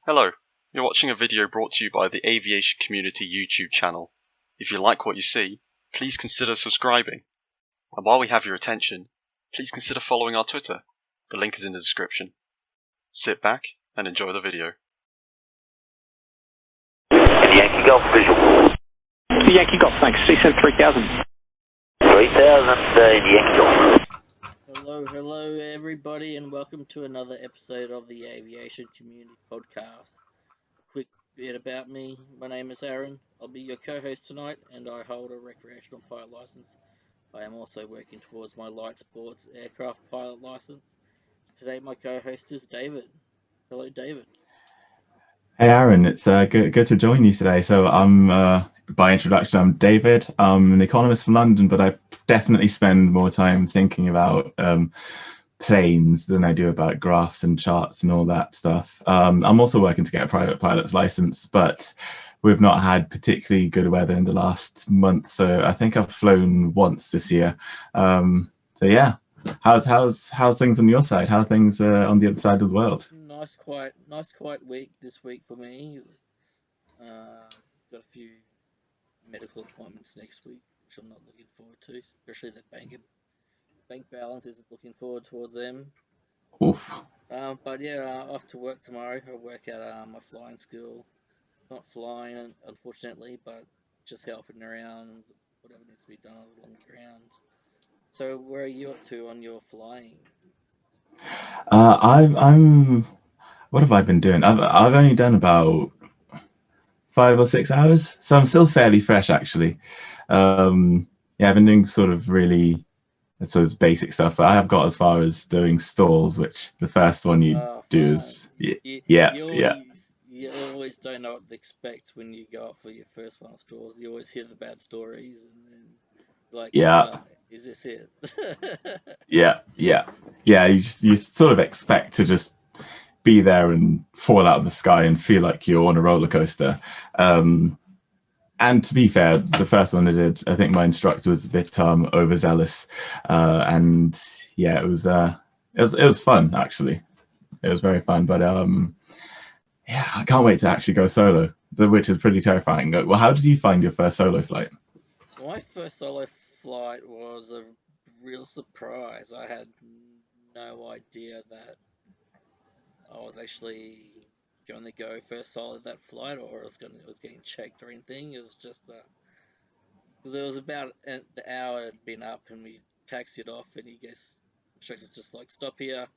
Hello, you're watching a video brought to you by the Aviation Community YouTube channel. If you like what you see, please consider subscribing. And while we have your attention, please consider following our Twitter. The link is in the description. Sit back and enjoy the video. Yankee Golf visual. Yankee Golf, thanks. CSEN 3000. 3000 Yankee Golf. Hello everybody, and welcome to another episode of the Aviation Community Podcast. Quick bit about me. My name is Aaron. I'll be your co-host tonight, and I hold a recreational pilot license. I am also working towards my light sports aircraft pilot license. Today my co-host is David. Hello David. Hey Aaron, it's good to join you today. So by introduction, I'm David. I'm an economist from London, but I definitely spend more time thinking about planes than I do about graphs and charts and all that stuff. I'm also working to get a private pilot's license, but we've not had particularly good weather in the last month, so I think I've flown once this year. So yeah, how's things on your side? How are things on the other side of the world? Nice quiet week this week for me. Got a few medical appointments next week, which I'm not looking forward to, especially the bank balance isn't looking forward towards them. Oof. But yeah, off to work tomorrow. I work at my flying school. Not flying, unfortunately, but just helping around whatever needs to be done along the ground. So where are you up to on your flying? I'm. What have I been doing? I've only done about 5 or 6 hours, so I'm still fairly fresh actually. Yeah, I've been doing sort of really, I suppose, basic stuff. But I have got as far as doing stalls, which the first one you do is You always don't know what to expect when you go up for your first one of stalls. You always hear the bad stories, and then like, is this it? yeah. You sort of expect to just be there and fall out of the sky and feel like you're on a roller coaster. And to be fair, the first one I did, I think my instructor was a bit overzealous, and yeah, it was fun actually. It was very fun, but yeah, I can't wait to actually go solo, which is pretty terrifying. Well, how did you find your first solo flight? My first solo flight was a real surprise. I had no idea that I was actually going to go first solo that flight, or it was getting checked or anything. It was just because it was about the hour had been up, and we taxied off, and he goes, instructor's just like, stop here.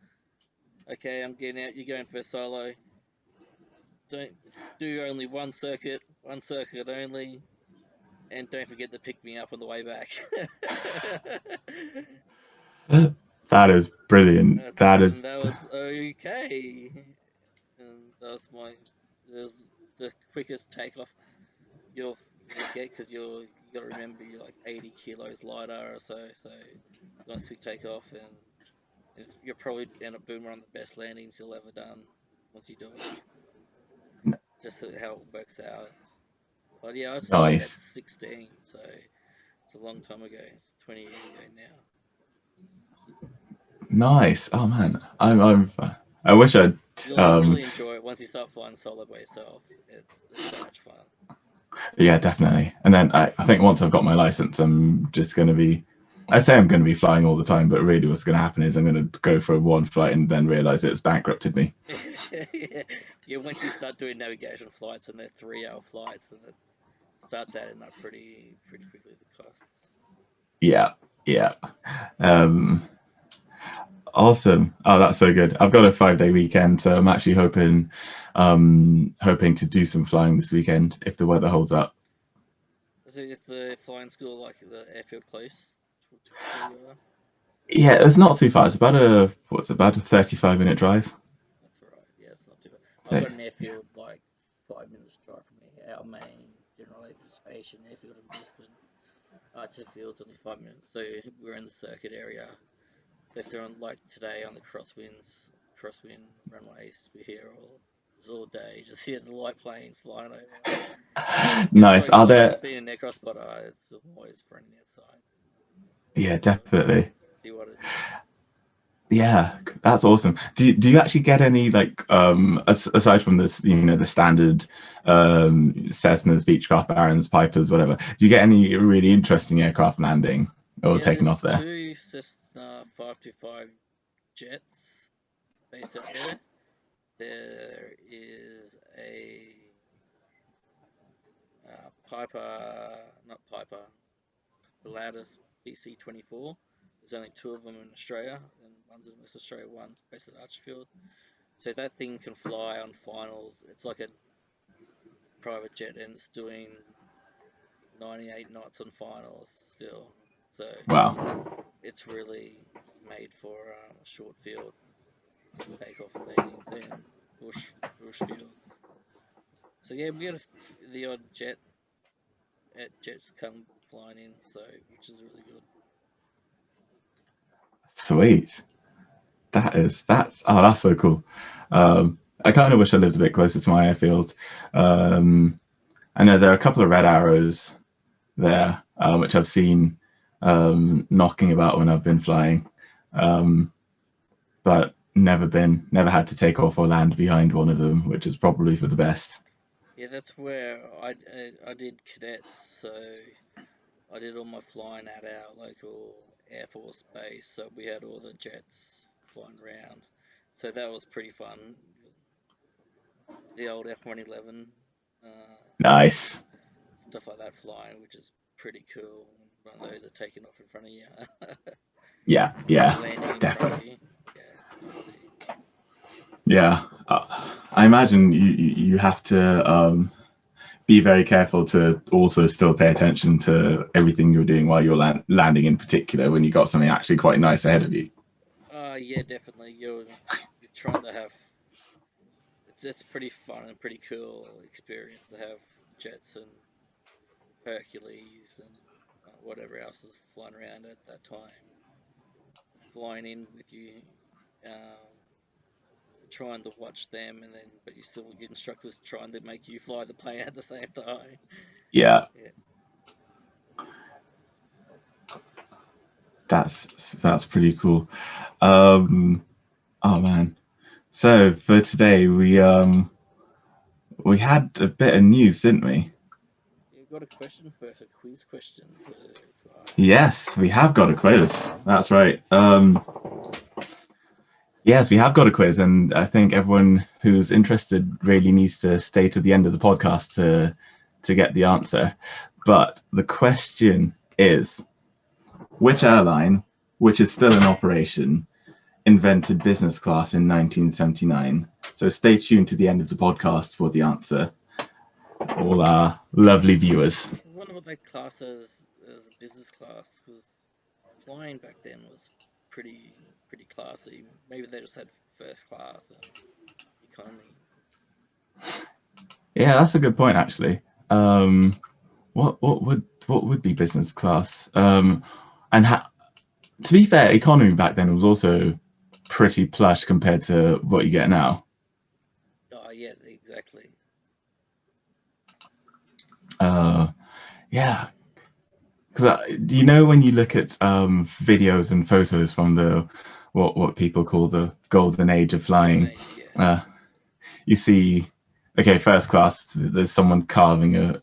Okay, I'm getting out. You're going first solo. Don't do only one circuit only, and don't forget to pick me up on the way back. That is brilliant. That was okay. And that was the quickest takeoff you'll get, because you got to remember you're like 80 kilos lighter or so. So nice quick takeoff, and you'll probably end up doing one of the best landings you'll ever done once you do it. Just how it works out. But yeah, I started at 16, so it's a long time ago. It's 20 years ago now. Nice. Oh man, I wish I'd. You'll really enjoy it once you start flying solo by yourself. It's so much fun. Yeah, definitely. And then I think once I've got my license, I'm just going to be. I say I'm going to be flying all the time, but really what's going to happen is I'm going to go for one flight and then realize it's bankrupted me. Yeah, once you start doing navigation flights, and they're 3-hour flights, and it starts adding up pretty quickly, the costs. Yeah. Awesome. Oh, that's so good. I've got a 5-day weekend, so I'm actually hoping to do some flying this weekend if the weather holds up. Is the flying school like the airfield close? Yeah, it's not too far. It's about a 35-minute drive. That's right. Yeah, it's not too bad. I've got an airfield like 5 minutes drive from me. Our main general aviation airfield in Brisbane. Archer Field's only 5 minutes, so we're in the circuit area. So if they're on, like today, on the crosswind runways, we're here all day, just hear the light planes flying over. Nice. Are there? Being an aircraft spotter, it's always friendly outside. Yeah, definitely. See what it is. Yeah, that's awesome. Do you actually get any like aside from this, the standard Cessnas, Beechcraft, Barons, Pipers, whatever? Do you get any really interesting aircraft landing or Yeah, taking there's off there? two Cessna 525 jets based out Nice. there. There is a not Piper, Belarus PC-24. There's only two of them in Australia, and one's in West Australia, one's based at Archfield. So that thing can fly on finals. It's like a private jet, and it's doing 98 knots on finals still. So Wow. it's really made for short field takeoff and landings and bush fields. So yeah, we got the odd jets come flying in, so which is really good. Sweet. That's so cool. I kind of wish I lived a bit closer to my airfield. I know there are a couple of red arrows there, which I've seen knocking about when I've been flying, but never had to take off or land behind one of them, which is probably for the best. Yeah, that's where I did cadets, so I did all my flying at our local Air Force base, so we had all the jets flying around. So that was pretty fun. The old F-111, Nice. stuff like that flying, which is pretty cool. One of those are taking off in front of you, Yeah, landing in front definitely. of you. Yeah, it's good to see. Yeah, I imagine you have to be very careful to also still pay attention to everything you're doing while you're landing, in particular when you got something actually quite nice ahead of you. Yeah, definitely. You're trying to have it's pretty fun and pretty cool experience to have jets and Hercules and whatever else is flying around at that time, flying in with you, um, trying to watch them, and then but you still your instructors trying to make you fly the plane at the same time. Yeah, Yeah, that's pretty cool. Um, oh man. So for today we had a bit of news, didn't we? you got a question first, a quiz question to ask. Yes, we have got a quiz. That's right. Yes, we have got a quiz, and I think everyone who's interested really needs to stay to the end of the podcast to get the answer. But the question is, which airline, which is still in operation, invented business class in 1979? So stay tuned to the end of the podcast for the answer, all our lovely viewers. I wonder what they class as business class, because flying back then was pretty classy. Maybe they just had first class and economy. Yeah, that's a good point, actually. What would be business class? And to be fair, economy back then was also pretty plush compared to what you get now. Oh yeah, exactly. Yeah, because when you look at videos and photos from the what people call the golden age of flying, Yeah. You see, okay, first class. There's someone carving a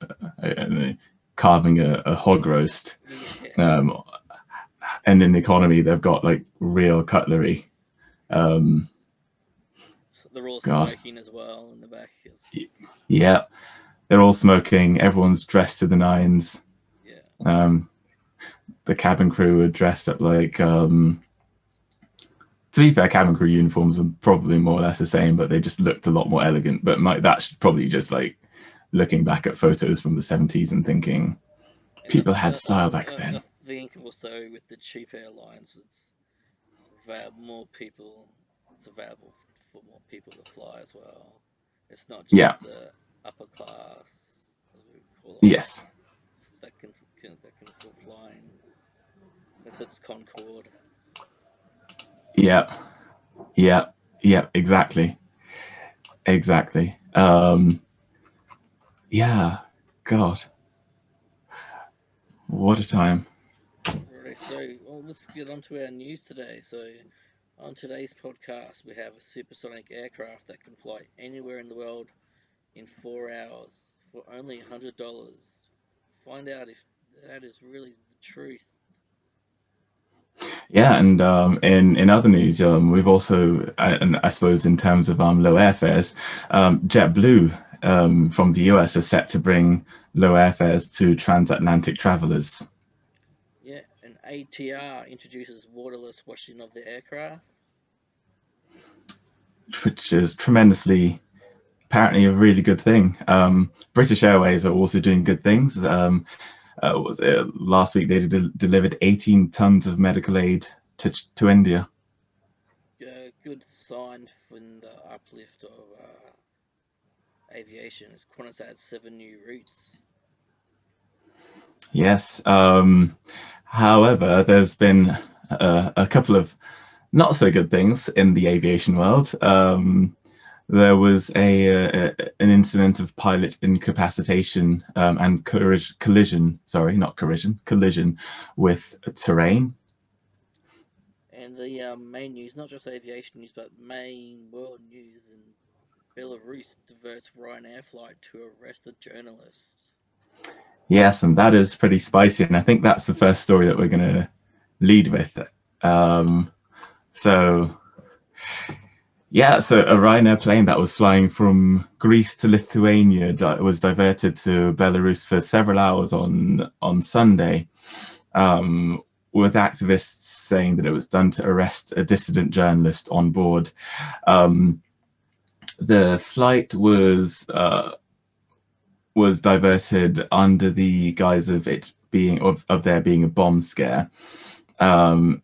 hog roast, Yeah. and in the economy they've got like real cutlery. So they're all God, smoking as well in the back. yeah, they're all smoking. Everyone's dressed to the nines. Yeah. The cabin crew are dressed up like. To be fair, cabin crew uniforms are probably more or less the same, but they just looked a lot more elegant. But that's probably just like looking back at photos from the 70s and thinking And people had style back I then. think also with the cheap airlines, it's more people. It's available for more people to fly as well. It's not Yeah. just the upper class, as we call them, Yes. that can fly in. That's Concorde. Yeah. Yeah. Yeah. Exactly. Exactly. Yeah. God. What a time. Right, so well, let's get on to our news today. So On today's podcast, we have a supersonic aircraft that can fly anywhere in the world in 4 hours for only $100. Find out if that is really the truth. Yeah, and in other news, we've also, and I suppose in terms of low airfares, JetBlue from the US is set to bring low airfares to transatlantic travelers, Yeah, and ATR introduces waterless washing of the aircraft. which is tremendously, apparently a really good thing. British Airways are also doing good things. Last week they delivered 18 tons of medical aid to India. Good sign from the uplift of aviation as Qantas had 7 new routes. Yes. However, there's been a couple of not so good things in the aviation world. There was an incident of pilot incapacitation and collision with terrain. And the main news, not just aviation news, but main world news, and Belarus diverts Ryanair flight to arrest a journalist. Yes, and that is pretty spicy, and I think that's the first story that we're going to lead with. So a Ryanair plane that was flying from Greece to Lithuania was diverted to Belarus for several hours on Sunday, with activists saying that it was done to arrest a dissident journalist on board. The flight was diverted under the guise of it being of there being a bomb scare, and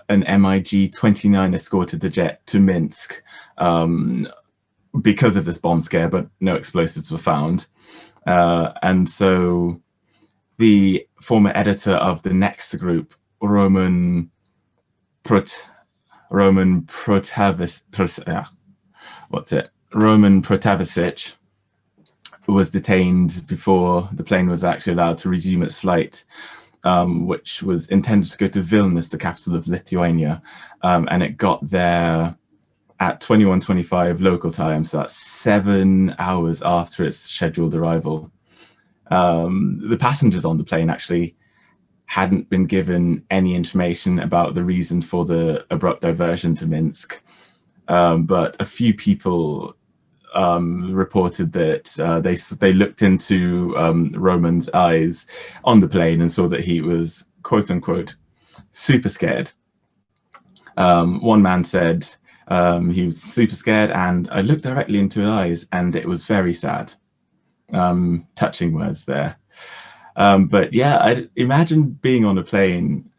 an MiG-29 escorted the jet to Minsk because of this bomb scare, but no explosives were found. And so the former editor of the Next group, Roman Protavisic, was detained before the plane was actually allowed to resume its flight, which was intended to go to Vilnius, the capital of Lithuania, and it got there at 21:25 local time, so that's 7 hours after its scheduled arrival. The passengers on the plane actually hadn't been given any information about the reason for the abrupt diversion to Minsk, but a few people reported that they looked into Roman's eyes on the plane and saw that he was, quote unquote, super scared. One man said he was super scared, and I looked directly into his eyes and it was very sad. Touching words there. But yeah, I imagine being on a plane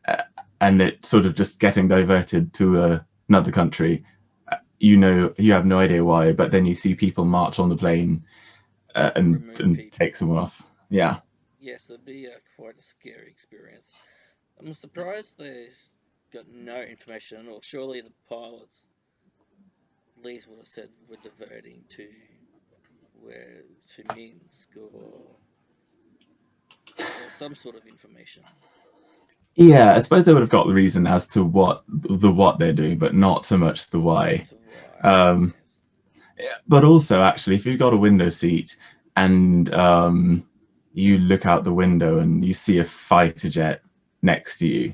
and it sort of just getting diverted to another country. You have no idea why, but then you see people march on the plane and take someone off. Yeah. Yes, it'd be quite a scary experience. I'm surprised they got no information, or surely the pilots at least would have said we're diverting to Minsk, or some sort of information. Yeah, I suppose they would have got the reason as to what they're doing, but not so much the why. Yes. But also, actually, if you've got a window seat and you look out the window and you see a fighter jet next to you,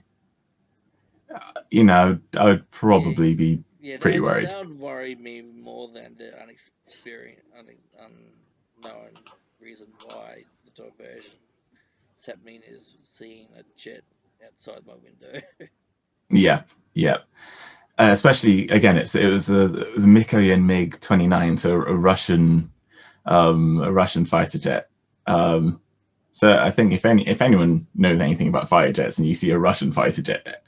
I would probably be pretty worried. That would worry me more than the unknown reason why the diversion is happening is seeing a jet outside my window. Yeah. Especially again, it was a Mikoyan MiG-29, so a Russian fighter jet. So I think if anyone knows anything about fighter jets and you see a Russian fighter jet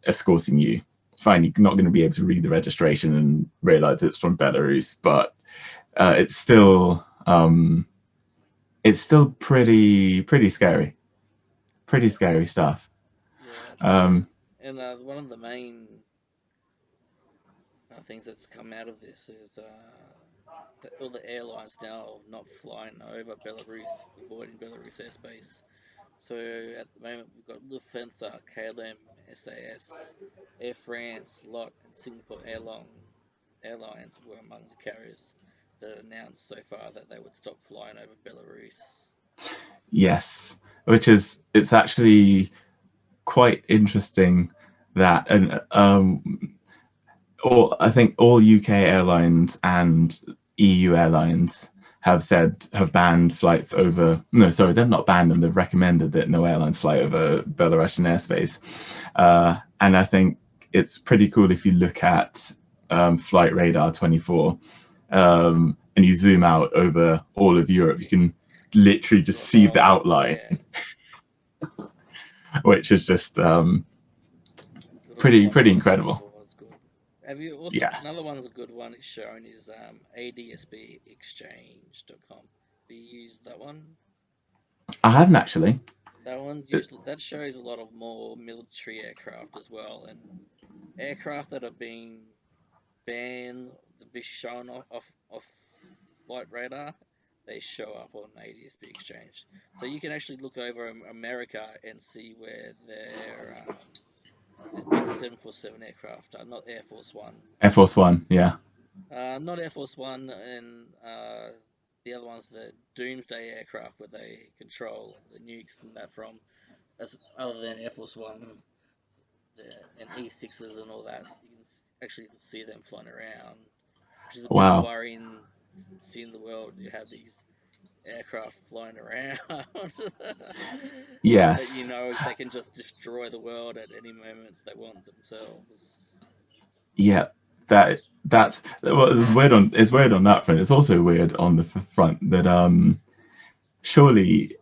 escorting you, fine, you're not going to be able to read the registration and realize it's from Belarus, but it's still pretty scary. Pretty scary stuff. Yeah. And one of the main things that's come out of this is that all the airlines now are not flying over Belarus, avoiding Belarus airspace. So at the moment we've got Lufthansa, KLM, SAS, Air France, LOT, and Singapore Airlines were among the carriers that announced so far that they would stop flying over Belarus. Yes, it's actually quite interesting that, and I think all UK airlines and EU airlines have banned flights over. No, sorry, they've not banned them. They've recommended that no airlines fly over Belarusian airspace. And I think it's pretty cool if you look at Flight Radar 24 and you zoom out over all of Europe, you can literally just see the outline, which is just pretty incredible. Have you also another one's a good one it's shown is adsbexchange.com. Have you used that one? I haven't actually. That one's usually, that shows a lot of more military aircraft as well, and aircraft that are being banned to be shown off Flight Radar, they show up on ADSB Exchange. So you can actually look over America and see where their there's big 747 aircraft, not Air Force One. Air Force One, yeah. Not Air Force One, and the other one's the Doomsday aircraft where they control the nukes and that from. That's other than Air Force One and E6s and all that. You can actually see them flying around, which is a bit worrying. Seeing the world, you have these aircraft flying around. Yes. But, you know, they can just destroy the world at any moment they want themselves. Yeah, that's well, it's weird on that front. It's also weird on the front that surely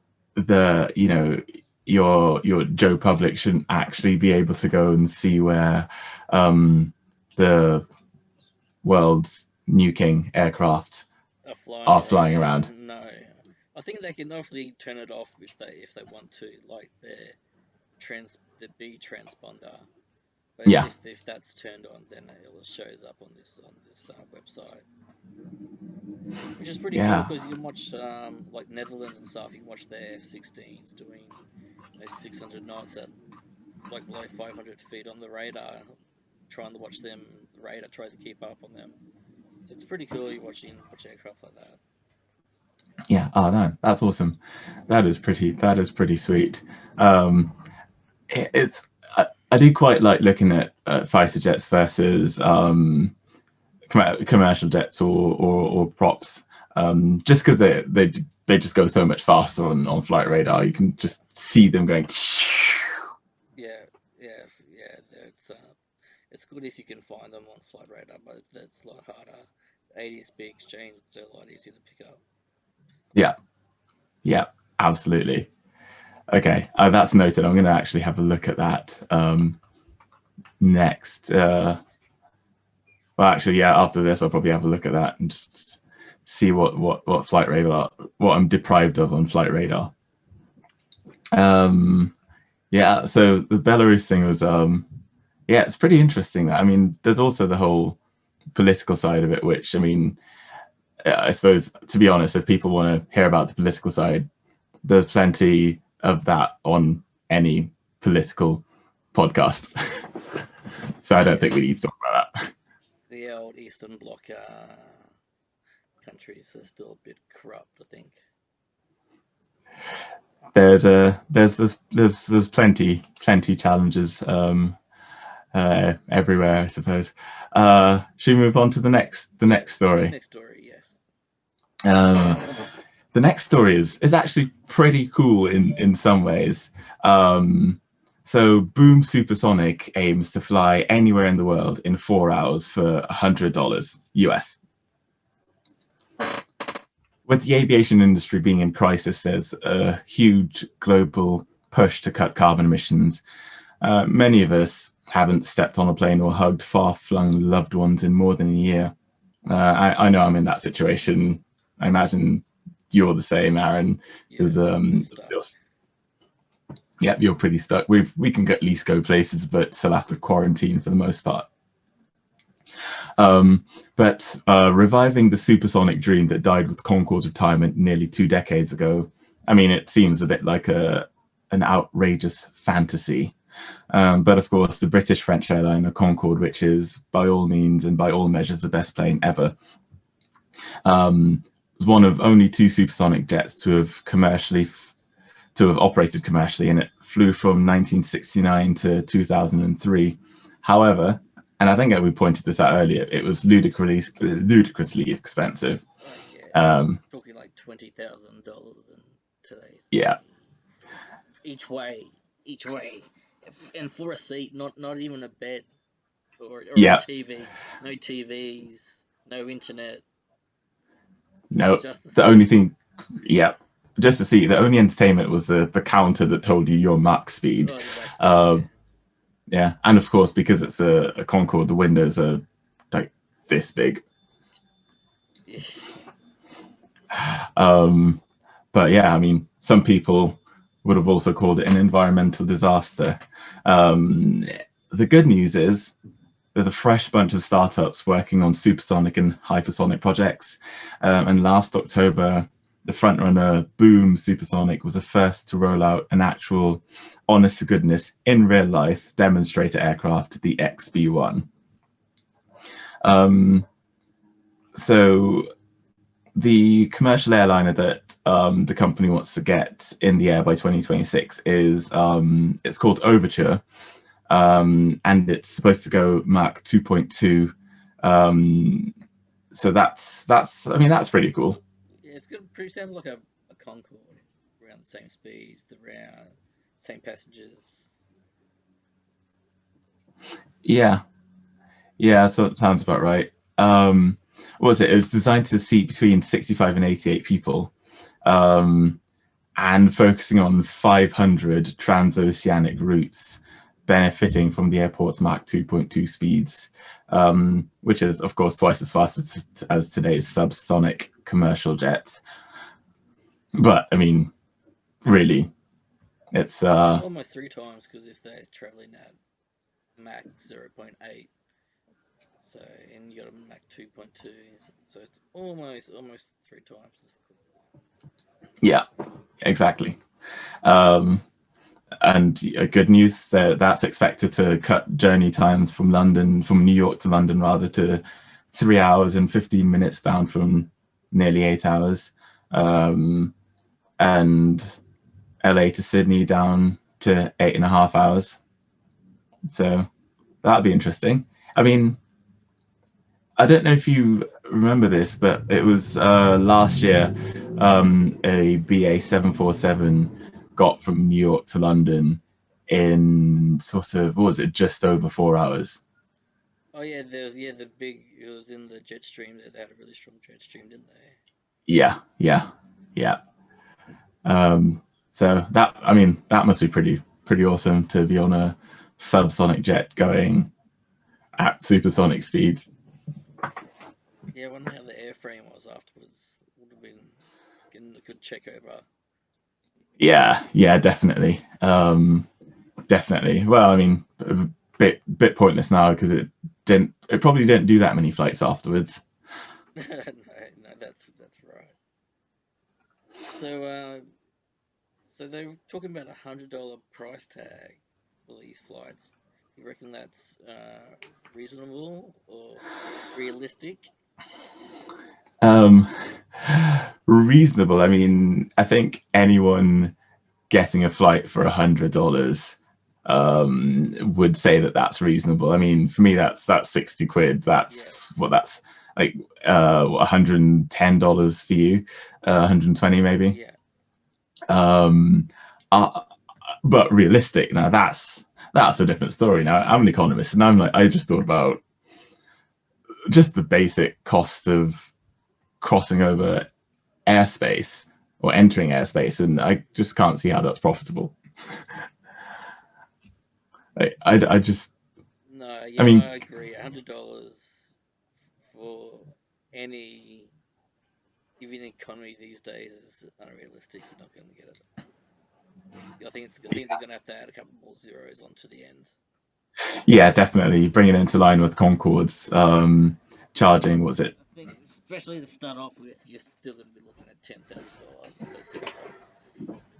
your Joe Public shouldn't actually be able to go and see where the world's nuking aircraft are flying around. No, I think they can obviously turn it off if they want to, like the B transponder. But if that's turned on, then it shows up on this website, which is pretty cool because you can watch like Netherlands and stuff. You can watch their F-16s doing 600 knots at like below 500 feet on the radar, trying to watch them. The radar try to keep up on them. So it's pretty cool. You watch aircraft like that. Yeah. Oh no, that's awesome. That is pretty sweet. I do quite like looking at fighter jets versus commercial jets or props, just because they just go so much faster on Flight Radar. You can just see them going. Yeah. It's good if you can find them on Flight Radar, but that's a lot harder. ADSB Exchange is a lot easier to pick up. Yeah, absolutely. Okay, that's noted. I'm going to actually have a look at that next. Well, actually, yeah. After this, I'll probably have a look at that and just see what Flight Radar, what I'm deprived of on Flight Radar. Yeah. So the Belarus thing was, yeah, it's pretty interesting. I mean, there's also the whole political side of it, which, I mean, I suppose, to be honest, if people want to hear about the political side, there's plenty of that on any political podcast. So I don't think we need to talk about that. The old Eastern Bloc countries are still a bit corrupt, I think. There's plenty challenges everywhere, I suppose. Should we move on to the next story? Next story, yes. The next story is actually pretty cool in some ways. So Boom Supersonic aims to fly anywhere in the world in 4 hours for $100 US. With the aviation industry being in crisis, there's a huge global push to cut carbon emissions. Many of us haven't stepped on a plane or hugged far-flung loved ones in more than a year. I know I'm in that situation. I imagine you're the same, Aaron. Because yeah, you're pretty stuck. We can at least go places, but still have to quarantine for the most part. But reviving the supersonic dream that died with Concorde's retirement nearly 2 decades ago, I mean, it seems a bit like a an outrageous fantasy. But of course, the British-French airliner Concorde, which is by all means and by all measures the best plane ever, was one of only 2 supersonic jets to have operated commercially, and it flew from 1969 to 2003. However, and I think we pointed this out earlier, it was ludicrously expensive. Oh yeah, talking like $20,000 in today's. Yeah. Each way, and for a seat, not even a bed or Yeah. a TV. No TVs, no internet. No, Just the the only thing, yeah, just to see, the only entertainment was the counter that told you your max speed. Oh, the max speed, yeah, and of course, because it's a Concorde, the windows are like this big. yeah. But yeah, I mean, some people would have also called it an environmental disaster. The good news is there's a fresh bunch of startups working on supersonic and hypersonic projects. And last October, the frontrunner Boom Supersonic was the first to roll out an actual, honest to goodness, in real life demonstrator aircraft, the XB-1. So the commercial airliner that the company wants to get in the air by 2026 is it's called Overture. And it's supposed to go Mach 2.2. So that's I mean, that's pretty cool. Yeah, it's good. Pretty sounds like a Concorde, around the same speeds, same passengers. Yeah, so it sounds about right. What was it? It was designed to seat between 65 and 88 people, and focusing on 500 transoceanic routes, benefiting from the airport's Mach 2.2 speeds, which is, of course, twice as fast as today's subsonic commercial jets. But, I mean, really, it's... almost 3 times, because if they're traveling at Mach 0.8, so, and you got a Mach 2.2, so it's almost 3 times. Yeah, exactly. And good news, that's expected to cut journey times from New York to London, rather, to 3 hours and 15 minutes, down from nearly 8 hours, and LA to Sydney down to 8.5 hours. So that'd be interesting. I mean, I don't know if you remember this, but it was last year, a BA 747 got from New York to London in sort of, what was it, just over 4 hours. Oh yeah, it was in the jet stream. They had a really strong jet stream, didn't they? Yeah. So that, I mean, that must be pretty awesome to be on a subsonic jet going at supersonic speeds. Yeah, I wonder how the airframe was afterwards. Would have been getting a good check over. Yeah, definitely. Definitely. Well, I mean, a bit pointless now, because it probably didn't do that many flights afterwards. no, that's right. So they were talking about $100 price tag for these flights. You reckon that's reasonable or realistic? Reasonable. I mean, I think anyone getting a flight for $100 would say that that's reasonable. I mean, for me, that's 60 quid. That's that's like $110 for you, 120 maybe. Yeah. But realistic, now that's a different story. Now, I'm an economist, and I just thought about just the basic cost of crossing over airspace or entering airspace, and I just can't see how that's profitable. I just... No, yeah, I mean, I agree. $100 for any, even economy these days, is unrealistic. You're not going to get it. I think they're going to have to add a couple more zeros onto the end. Yeah, definitely bring it into line with Concorde's charging. Was it? I think, especially to start off with, you're still going to be looking at $10,000 basic price.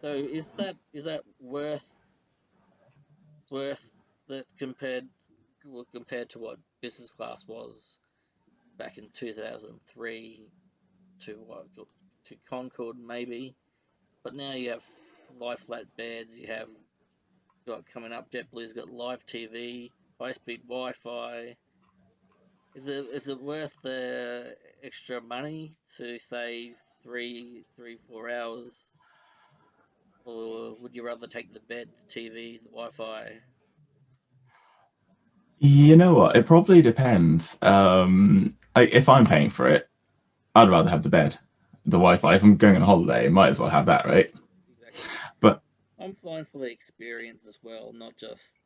So is that worth that compared to what business class was back in 2003 to what to Concorde maybe, but now you have lie flat beds. You have got coming up. JetBlue's got live TV, high speed Wi-Fi. Is it worth the extra money to save 4 hours, or would you rather take the bed, the TV, the Wi-Fi? You know what? It probably depends. If I'm paying for it, I'd rather have the bed, the Wi-Fi. If I'm going on holiday, might as well have that, right? Exactly. But I'm flying for the experience as well, not just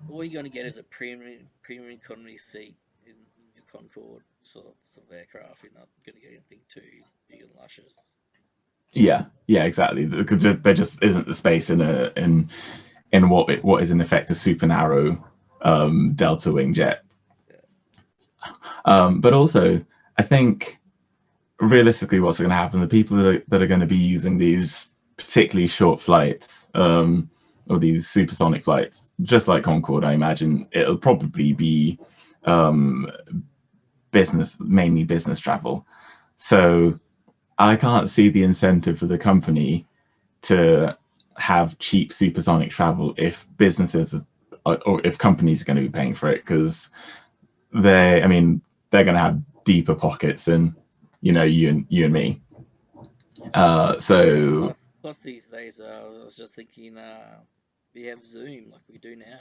all you're going to get is a premium economy seat in your Concorde sort of aircraft. You're not going to get anything too big and luscious. yeah, exactly. Because there just isn't the space in what is in effect a super narrow delta wing jet. Yeah. But also, I think realistically, what's going to happen? The people that are going to be using these particularly short flights, or these supersonic flights, just like Concorde, I imagine it'll probably be mainly business travel. So I can't see the incentive for the company to have cheap supersonic travel if businesses or if companies are going to be paying for it, because they're going to have deeper pockets than you and me. So Plus these days, I was just thinking, we have Zoom like we do now.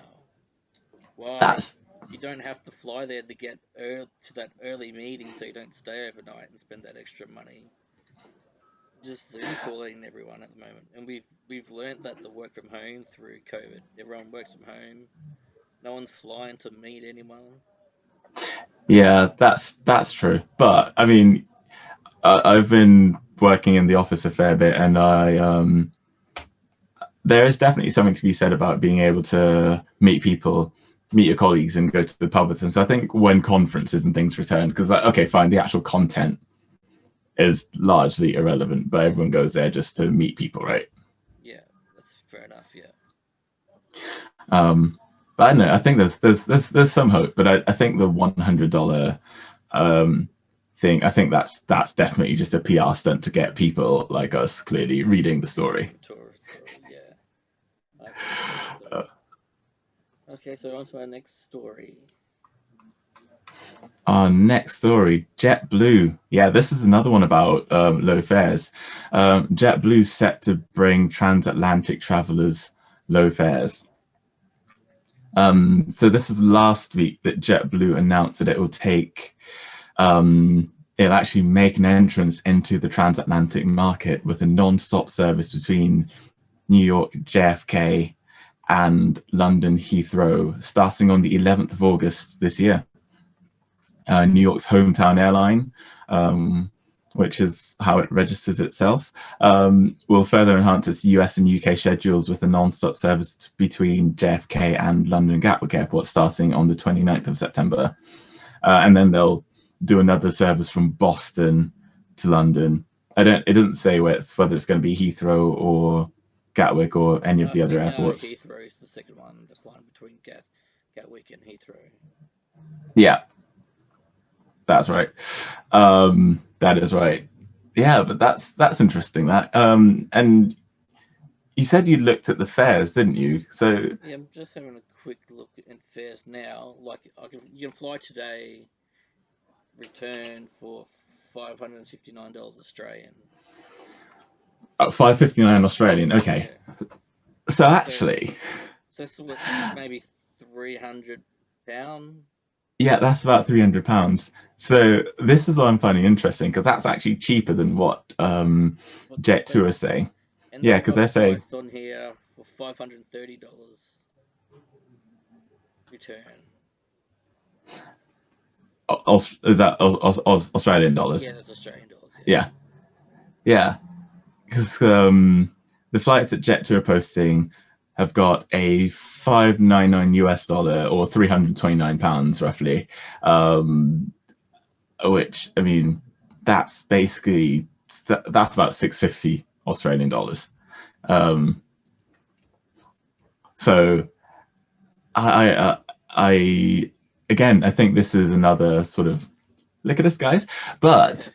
Why that's you don't have to fly there to get to that early meeting, so you don't stay overnight and spend that extra money. Just Zoom calling everyone at the moment, and we've learned that the work from home through COVID. Everyone works from home. No one's flying to meet anyone. yeah, that's true. But I mean, I've been working in the office a fair bit, and there is definitely something to be said about being able to meet people, meet your colleagues, and go to the pub with them. So I think when conferences and things return, because okay, fine, the actual content is largely irrelevant, but everyone goes there just to meet people, right? Yeah, that's fair enough. Yeah. But I don't know. I think there's some hope, but I think the $100 thing. I think that's definitely just a PR stunt to get people like us clearly reading the story. Tourist story. Yeah. So. Okay, so on to our next story. Our next story, JetBlue. Yeah, this is another one about low fares. JetBlue set to bring transatlantic travelers low fares. So this was last week that JetBlue announced that it will it'll actually make an entrance into the transatlantic market with a non-stop service between New York JFK and London Heathrow, starting on the 11th of August this year. New York's hometown airline, which is how it registers itself, will further enhance its US and UK schedules with a non-stop service between JFK and London Gatwick Airport starting on the 29th of September. And then they'll do another service from Boston to London. It doesn't say whether it's going to be Heathrow or Gatwick or any of the other airports. Heathrow is the second one, the flying between Gatwick and Heathrow. Yeah, that's right. That is right. Yeah, but that's interesting. That and you said you looked at the fares, didn't you? So yeah, I'm just having a quick look at fares now. Like you can fly today, return for $559 Australian. $559 Australian. Okay. Yeah. So actually, so it's maybe £300. Yeah, that's about £300. So this is what I'm finding interesting, because that's actually cheaper than what Jet2 are saying. And yeah, because they're saying it's on here for $530 return. Is that Australian dollars? Yeah, that's Australian dollars. Yeah. Because the flights that Jet2 are posting have got a $599 US or £329 roughly, which I mean that's basically about $650 Australian dollars. So I again, I think this is another sort of look at us, guys. But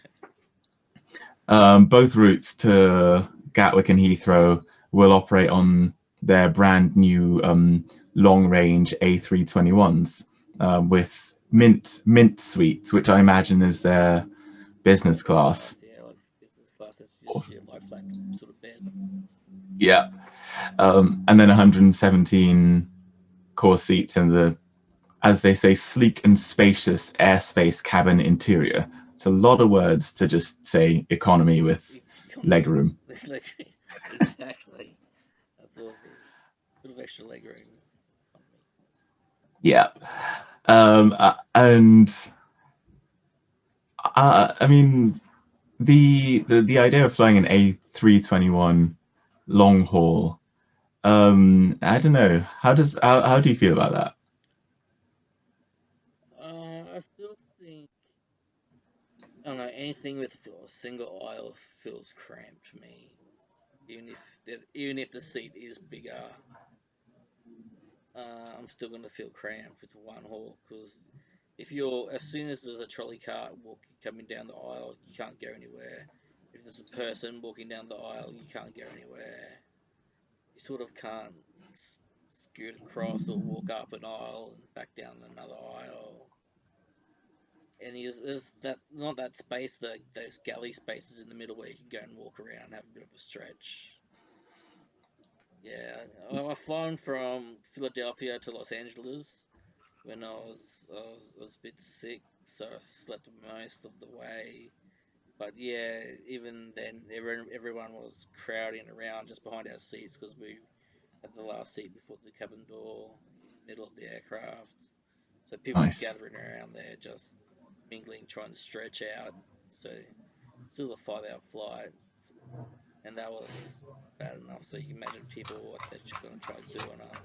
both routes to Gatwick and Heathrow will operate on their brand new long-range A321s with mint suites, which I imagine is their business class. Yeah, like business class. It's just your lie flat sort of bed. Yeah, and then 117 core seats in the, as they say, sleek and spacious airspace cabin interior. It's a lot of words to just say economy with leg room. Exactly. That's all it is. A bit of extra leg room. Yeah. And I mean, the idea of flying an A321 long haul, I don't know. How do you feel about that? I still think, I don't know, anything with a single aisle feels cramped to me. Even if the seat is bigger, I'm still gonna feel cramped with one haul because as soon as there's a trolley cart coming down the aisle, you can't go anywhere. If there's a person walking down the aisle, you can't go anywhere. You sort of can't scoot across or walk up an aisle and back down another aisle. And there's that not that space, those galley spaces in the middle where you can go and walk around and have a bit of a stretch. Yeah, I've flown from Philadelphia to Los Angeles when I was a bit sick, so I slept most of the way. But yeah, even then, everyone was crowding around just behind our seats because we had the last seat before the cabin door, in the middle of the aircraft. So people were Nice. gathering around there, just mingling, trying to stretch out. So still a 5 hour flight, and that was bad enough. So you can imagine people what they're going to try to do on a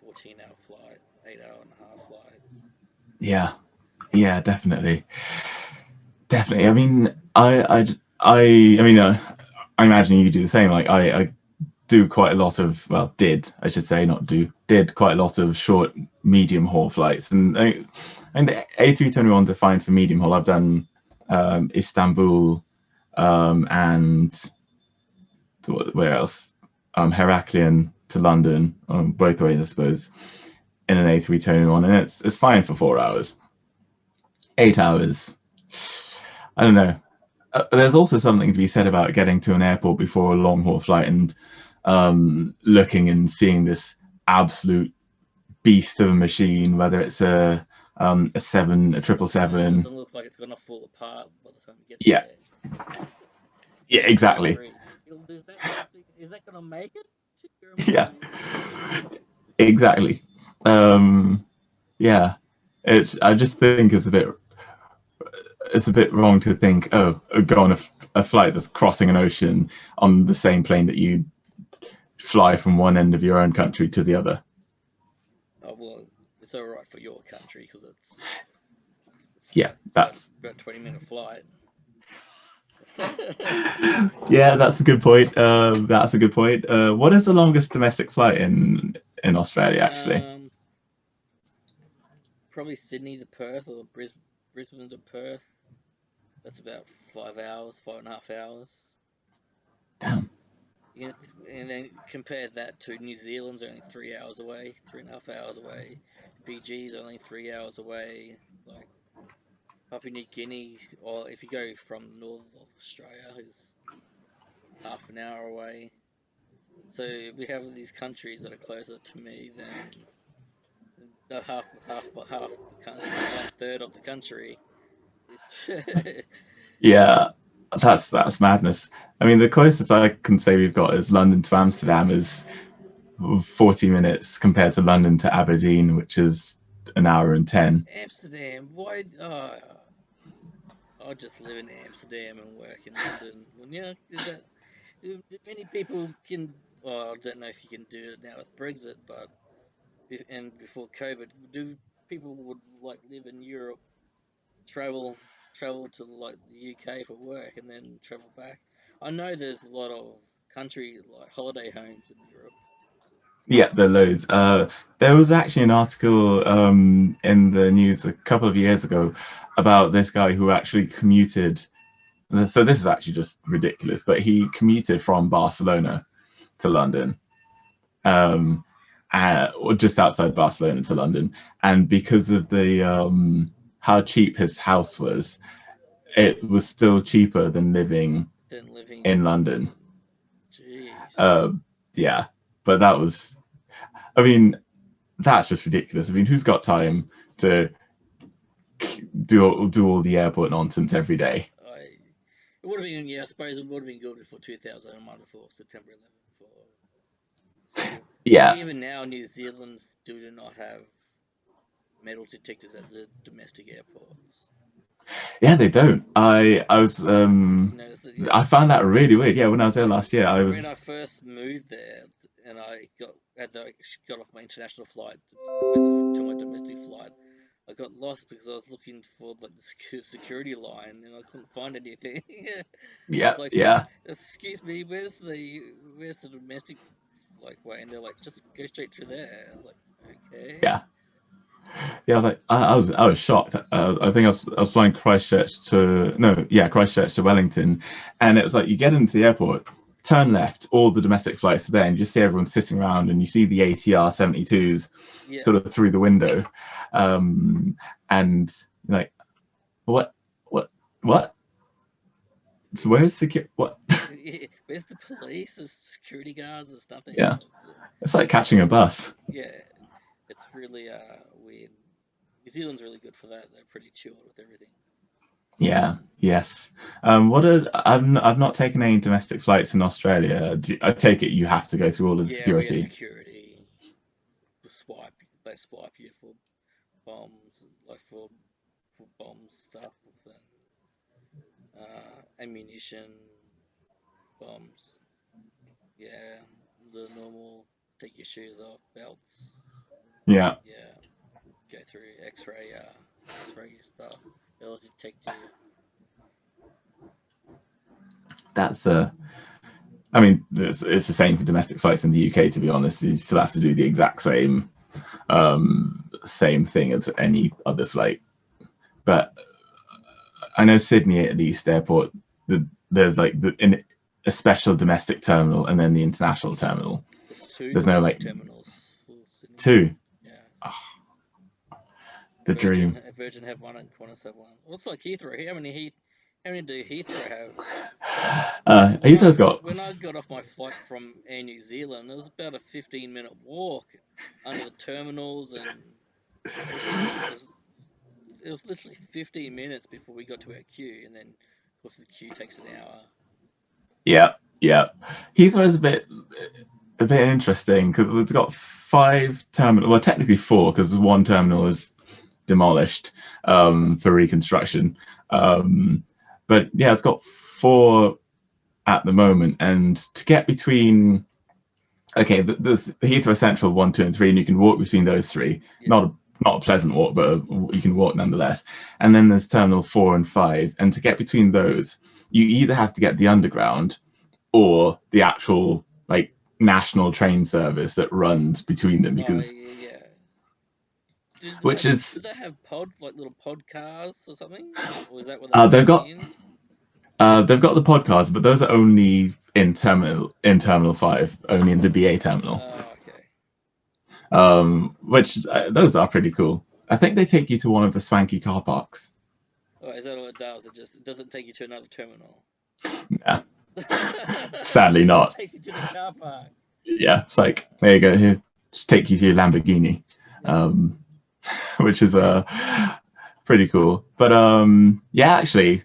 14-hour flight, 8 hour and a half flight. Yeah. Yeah, definitely. Definitely. I mean, I mean, I imagine you do the same. Like I do quite a lot of, well, I should say, not do, did quite a lot of short, medium haul flights, and the A321s are fine for medium haul. I've done Istanbul and where else? Heraklion to London, both ways, I suppose, in an A321, and it's fine for 4 hours. 8 hours, I don't know. There's also something to be said about getting to an airport before a long haul flight and looking and seeing this absolute beast of a machine, whether it's a 777. It doesn't look like it's gonna fall apart by the time you get Yeah, there. yeah, exactly. Is that gonna make it to your Yeah, American? exactly. Yeah, I just think it's a bit wrong to think, oh, go on a flight that's crossing an ocean on the same plane that you fly from one end of your own country to the other. Oh well, it's all right for your country because Yeah, it's that's about 20-minute flight. yeah, that's a good point. That's a good point. What is the longest domestic flight in Australia, actually? Probably Sydney to Perth or Brisbane to Perth. That's about 5 hours, 5.5 hours. Damn. And then compare that to New Zealand's only 3 hours away, 3.5 hours away. Fiji's only 3 hours away. Like Papua New Guinea, or if you go from north of Australia, is half an hour away. So we have these countries that are closer to me than the half the country, 1/3 of the country. Yeah, that's madness. I mean, the closest I can say we've got is London to Amsterdam is 40 minutes compared to London to Aberdeen, which is an hour and 10. Amsterdam, why? I'll just live in Amsterdam and work in London. Well, yeah, many people can. Well, I don't know if you can do it now with Brexit, but and before COVID, do people would like live in Europe, travel to like the UK for work, and then travel back? I know there's a lot of country like holiday homes in Europe. Yeah, there are loads. There was actually an article in the news a couple of years ago about this guy who actually commuted. So this is actually just ridiculous, but he commuted from Barcelona to London, or just outside Barcelona to London, and because of the how cheap his house was, it was still cheaper than living in London. Jeez. Yeah, but that was, I mean, that's just ridiculous. I mean, who's got time to do all the airport nonsense every day? It would have been, yeah, I suppose it would have been good before 2001, before September 11. Yeah. Even now, New Zealand still do not have metal detectors at the domestic airports. Yeah, they don't. I was I found that really weird. Yeah, when I was there last year, when I first moved there and I got off my international flight to my domestic flight, I got lost because I was looking for like the security line and I couldn't find anything. Yeah, like, yeah. Excuse me, where's the domestic way? And they're like, just go straight through there. I was like, okay. Yeah. Yeah, I was shocked. I think I was flying Christchurch to Wellington, and it was like you get into the airport, turn left, all the domestic flights are there, and you just see everyone sitting around, and you see the ATR 72s sort of through the window, and like, what? So where's what? Where's the police? The security guards? There's nothing. Yeah, it's like catching a bus. Yeah, it's really weird. New Zealand's really good for that. They're pretty chilled with everything. Yeah. Yes. I've not taken any domestic flights in Australia. I take it you have to go through all the security. Yeah, security. They swipe you for bombs, like for bomb stuff, and ammunition, bombs. Yeah, the normal. Take your shoes off, belts. Yeah. Yeah. Go through X-ray stuff. It'll detect you. That's I mean, it's the same for domestic flights in the UK. To be honest, you still have to do the exact same thing as any other flight. But I know Sydney at least airport, there's like a special domestic terminal and then the international terminal. There's no like terminals. Two. Yeah. Oh, the dream. Virgin have one and Qantas have one. What's like Heathrow? How many do Heathrow have? Heathrow's got. When I got off my flight from Air New Zealand, it was about a 15-minute walk under the terminals, and it was literally 15 minutes before we got to our queue, and then of course the queue takes an hour. Yeah. Heathrow's a bit interesting because it's got 5 terminals. Well, technically 4 because one terminal is demolished for reconstruction. But yeah, it's got 4 at the moment, and to get between, there's Heathrow Central 1, 2, and 3, and you can walk between those 3. Yeah. Not a pleasant walk, but you can walk nonetheless. And then there's Terminal 4 and 5, and to get between those, you either have to get the underground or the actual like national train service that runs between them, because do they have little pod cars or something? Or is that what they've got? They've got the pod cars, but those are only in Terminal 5, only in the BA terminal. Oh, okay. Which those are pretty cool. I think they take you to one of the swanky car parks. Oh, is that all it does? It doesn't take you to another terminal. Yeah. Sadly not. It takes you to the car park. Yeah, it's like, there you go, here, just take you to your Lamborghini, which is pretty cool. But yeah, actually,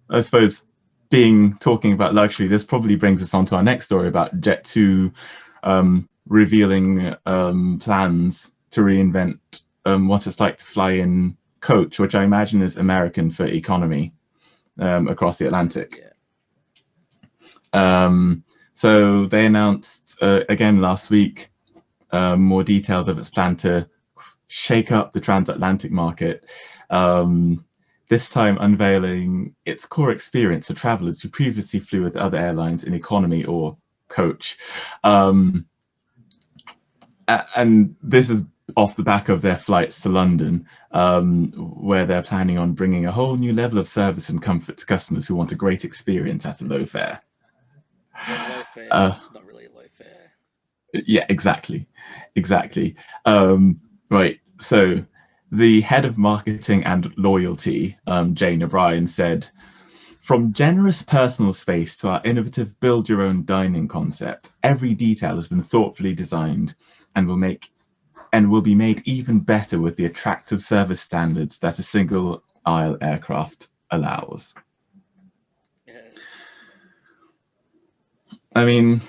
I suppose talking about luxury, this probably brings us on to our next story about Jet2 revealing plans to reinvent what it's like to fly in coach, which I imagine is American for economy, across the Atlantic. So they announced again last week more details of its plan to shake up the transatlantic market, this time unveiling its core experience for travelers who previously flew with other airlines in economy or coach. And this is off the back of their flights to London, where they're planning on bringing a whole new level of service and comfort to customers who want a great experience at a low fare. Well, low fare is not really low fare. Yeah, exactly. Right. So the head of marketing and loyalty, Jane O'Brien, said, "From generous personal space to our innovative build your own dining concept, every detail has been thoughtfully designed and will be made even better with the attractive service standards that a single aisle aircraft allows." Yeah. I mean,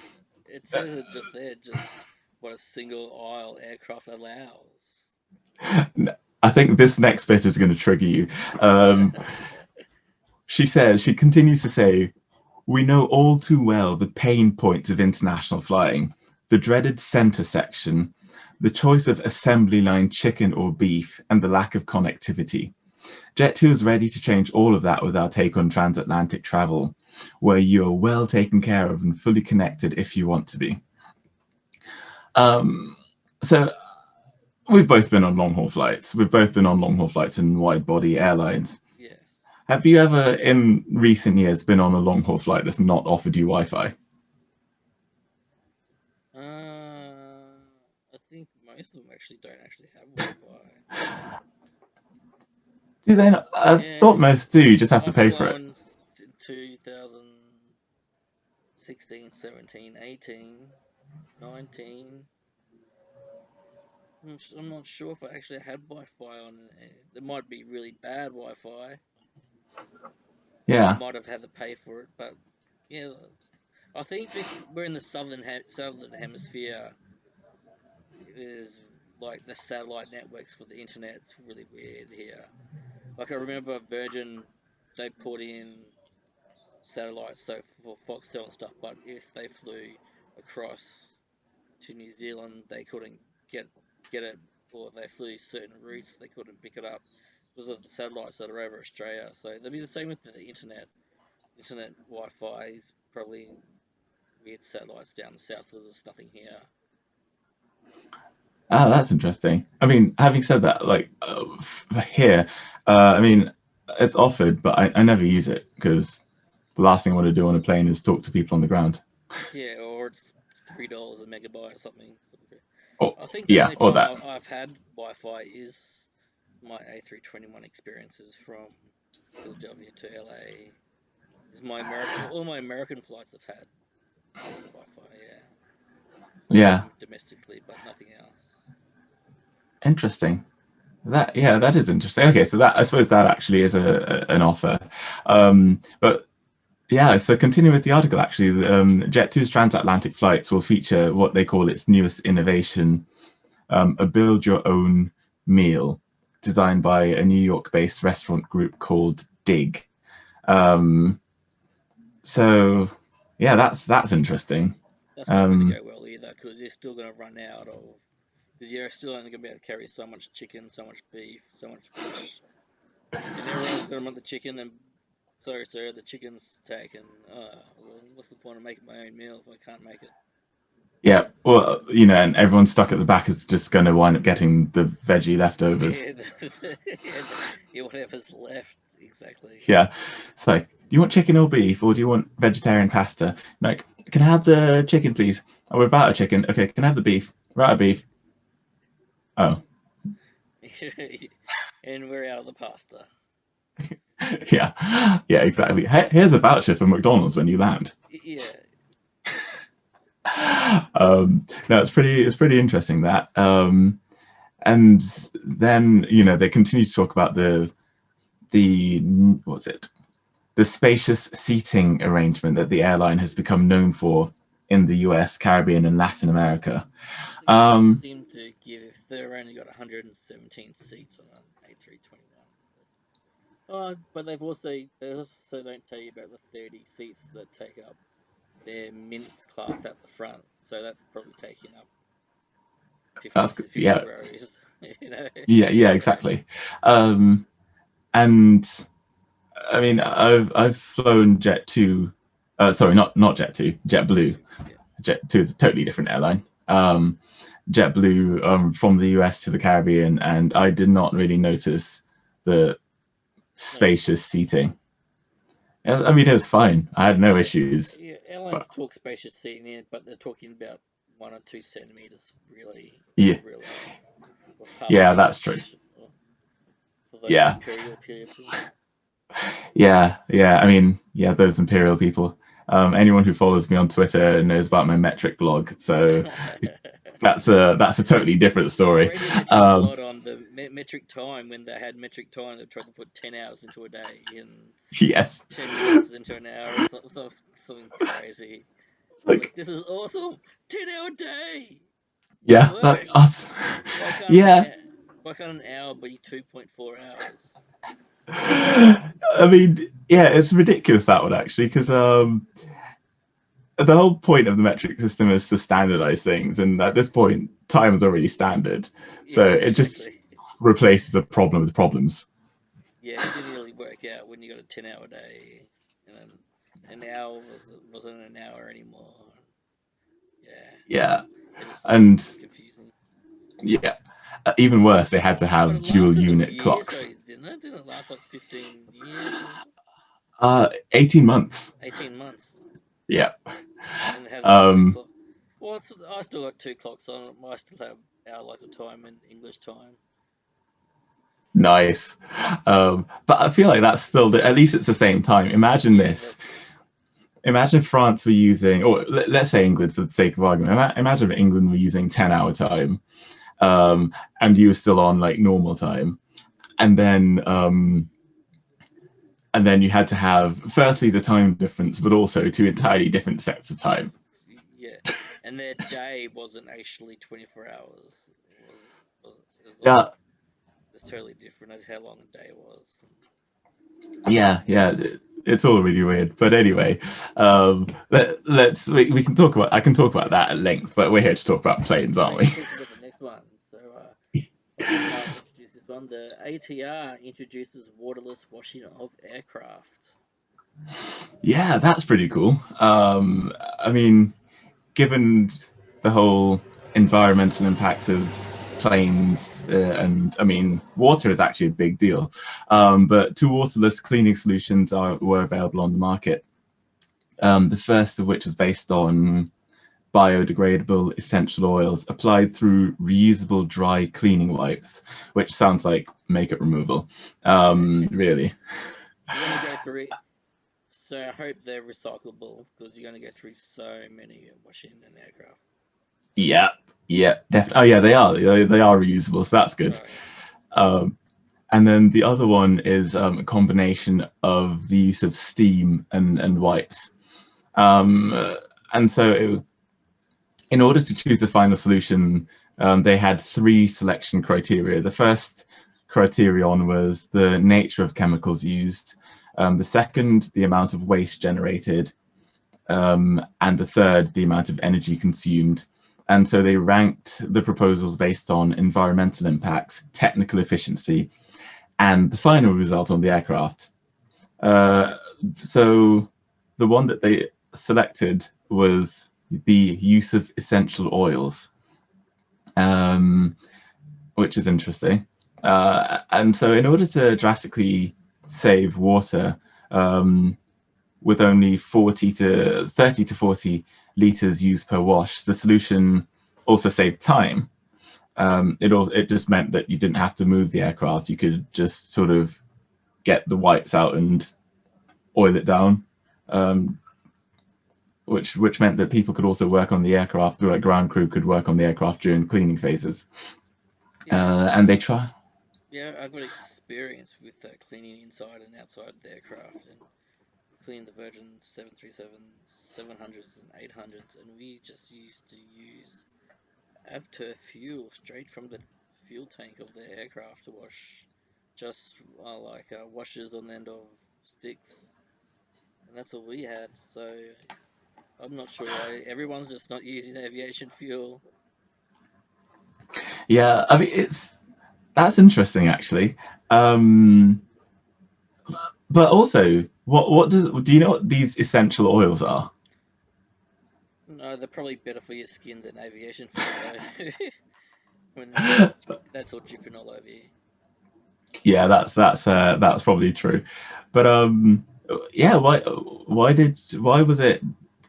It says it just there, just what a single aisle aircraft allows. I think this next bit is going to trigger you. She continues to say, "We know all too well the pain points of international flying, the dreaded center section, the choice of assembly line chicken or beef, and the lack of connectivity. Jet2 is ready to change all of that with our take on transatlantic travel, where you are well taken care of and fully connected if you want to be." So we've both been on long-haul flights. We've both been on long-haul flights in wide-body airlines. Yes. Have you ever, in recent years, been on a long-haul flight that's not offered you Wi-Fi? I think most of them don't actually have Wi-Fi. Do they not? I thought most do. You just have to pay for it. I've flown 2016, 17, 18, 19. I'm not sure if I actually had Wi-Fi on. There might be really bad Wi-Fi. Yeah. I might have had to pay for it, but yeah, I think we're in the southern hemisphere. Is like the satellite networks for the internet's really weird here. Like I remember Virgin, they put in satellites so for Foxtel and stuff, but if they flew across to New Zealand, they couldn't get it, or they flew certain routes, they couldn't pick it up because of the satellites that are over Australia. So it'll be the same with the internet. Internet Wi-Fi is probably weird satellites down the south. There's nothing here. Ah, that's interesting. I mean, having said that, like here, I mean, it's offered, but I never use it because the last thing I want to do on a plane is talk to people on the ground. Yeah, or it's $3 a megabyte or something. Oh, I think the yeah, only or time that. I've had Wi-Fi is my A321 experiences from Philadelphia to LA. Is all my American flights have had Wi-Fi, Yeah, domestically, but nothing else. interesting. That is interesting. Okay, so that I suppose that actually is an offer. But yeah, so continue with the article. Actually, Jet2's transatlantic flights will feature what they call its newest innovation, a build-your-own meal, designed by a New York-based restaurant group called Dig. So yeah, that's interesting. That's not going to go well either, because you're still going to run out of. Because you're still only going to be able to carry so much chicken, so much beef, so much fish, and everyone's going to want the chicken. And sorry, sir, the chicken's taken. Well, what's the point of making my own meal if I can't make it? Yeah, well, and everyone stuck at the back is just going to wind up getting the veggie leftovers. Yeah, whatever's left, exactly. Yeah, it's like, do you want chicken or beef, or do you want vegetarian pasta? Like, can I have the chicken, please? Oh, we're about a chicken. Okay, can I have the beef? We're out of beef. Oh. And we're out of the pasta. Yeah, exactly. Here's a voucher for McDonald's when you land. Yeah. No, it's pretty interesting that. And then they continue to talk about the spacious seating arrangement that the airline has become known for in the US, Caribbean, and Latin America. Seem to give if they've only got 117 seats on an A321. But they also don't tell you about the 30 seats that take up their minutes class at the front. So that's probably taking up 50 rows. Yeah, exactly. And I mean, I've flown Jet2. Sorry, not Jet2, JetBlue. Yeah. Jet2 is a totally different airline. JetBlue from the US to the Caribbean, and I did not really notice the spacious seating. I mean, it was fine. I had no issues. Yeah, airlines talk spacious seating, but they're talking about 1 or 2 centimeters, really. Yeah, Real life. Or half yeah, an that's inch, true. for those Yeah, imperial people. yeah. I mean, yeah, those imperial people. Anyone who follows me on Twitter knows about my metric blog, so that's a totally different I story. rated metric a lot on the metric time. When they had metric time, they tried to put 10 hours into a day and Yes, 10 minutes into an hour, or something crazy. it's like, This is awesome! 10-hour day! yeah, It like works! us. Yeah. Why can't an hour be 2.4 hours? I mean, yeah, it's ridiculous, that one, actually, because the whole point of the metric system is to standardize things, and at this point, time is already standard, so Yeah, it just exactly. replaces a problem with problems. Yeah, it didn't really work out when you got a 10-hour day, and then an hour wasn't an hour anymore. Yeah, It just and was confusing. yeah, even worse, they had to But have it dual lasted a unit year, clocks. so didn't it? Didn't it last like 15 years or 18 months. 18 months? Yeah. And have those 2 Um, clocks. Well, I still got 2 clocks on it. I still have our local time and English time. nice. But I feel like that's still at least it's the same time. Imagine Yeah, this. that's good. Imagine France were using, or let's say England for the sake of argument. Imagine if England were using 10-hour time, and you were still on like normal time, and then you had to have firstly the time difference, but also 2 entirely different sets of time. Yeah, and their day wasn't actually 24 hours. Yeah, It's totally different as how long a day was. yeah. It's all really weird. But anyway, we can talk about I can talk about that at length, but we're here to talk about planes, aren't we? Talk about the next one. So I'll introduce this one. The ATR introduces waterless washing of aircraft. Yeah, that's pretty cool. I mean, given the whole environmental impact of planes, and I mean, water is actually a big deal. But 2 waterless cleaning solutions were available on the market. The first of which was based on biodegradable essential oils applied through reusable dry cleaning wipes, which sounds like makeup removal. Really. You're gonna go through. So I hope they're recyclable because you're gonna go through so many washing an aircraft. Yeah, definitely. Oh yeah, they are. They are reusable, so that's good. Right. And then the other one is a combination of the use of steam and wipes. And so, in order to choose the final solution, they had 3 selection criteria. The first criterion was the nature of chemicals used. The second, the amount of waste generated. And the third, the amount of energy consumed. And so they ranked the proposals based on environmental impact, technical efficiency, and the final result on the aircraft. So the one that they selected was the use of essential oils, which is interesting. And so in order to drastically save water, with only 30 to 40 liters used per wash, the solution also saved time. It just meant that you didn't have to move the aircraft. You could just sort of get the wipes out and oil it down, which meant that people could also work on the aircraft, like ground crew could work on the aircraft during the cleaning phases. And they try. Yeah, I've got experience with cleaning inside and outside the aircraft and cleaning the Virgin 737, 700s and 800s, and we just used to use Avter fuel straight from the fuel tank of the aircraft to wash, just like washers on the end of sticks, and that's all we had. So I'm not sure why everyone's just not using aviation fuel. Yeah, I mean that's interesting actually. But also, what do you know what these essential oils are? No, they're probably better for your skin than aviation fuel, though. When that's all dripping all over you. Yeah, that's probably true. But yeah, why was it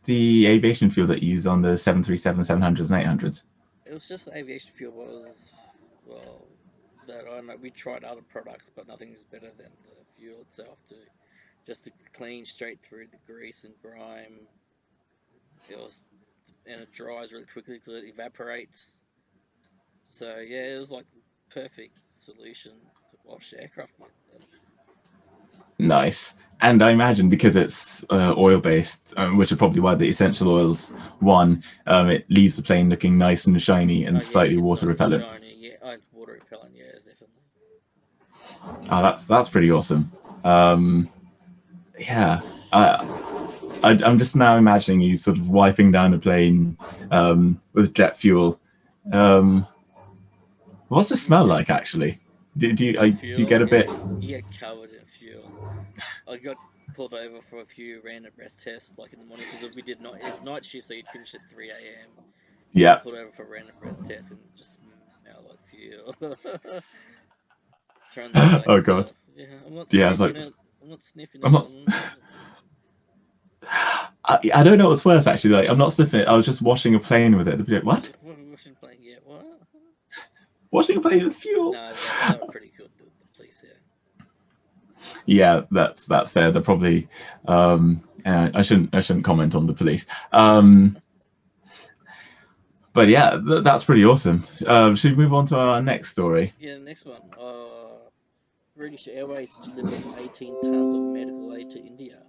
the aviation fuel that you used on the 737, 700s, and 800s? It was just the aviation fuel was, well, that I know we tried other products, but nothing's better than the fuel itself to just to clean straight through the grease and grime. It was, and it dries really quickly because it evaporates. So yeah, it was like perfect solution to wash aircraft with. Nice. And I imagine because it's oil based, which is probably why the essential oils won, it leaves the plane looking nice and shiny and Oh yeah, slightly it's water nice and repellent. shiny. Yeah, water repellent. Yeah, definitely. Oh, that's pretty awesome. Yeah, I'm just now imagining you sort of wiping down a plane with jet fuel. What's the smell like actually? Do you Fuel, get a bit? you get covered in fuel. I got pulled over for a few random breath tests, like in the morning, because we did not. It's night shift, so you'd finish at 3 a.m. So I Yeah. got pulled over for a random breath test, and it just smelled like fuel. Trying to blame Oh god. yourself. Yeah, I'm not Yeah. It's sniffing like it. I'm not sniffing I'm it. not. I don't know what's worse actually. Like I'm not sniffing it. I was just washing a plane with it. They'd be like, what? Washing plane, yeah, what? Washing a plane with fuel? No, they were pretty good, the police, yeah. Yeah, that's fair. They're probably. I shouldn't comment on the police. But yeah, that's pretty awesome. Should we move on to our next story? Yeah, next one. British Airways delivers 18 tons of medical aid to India.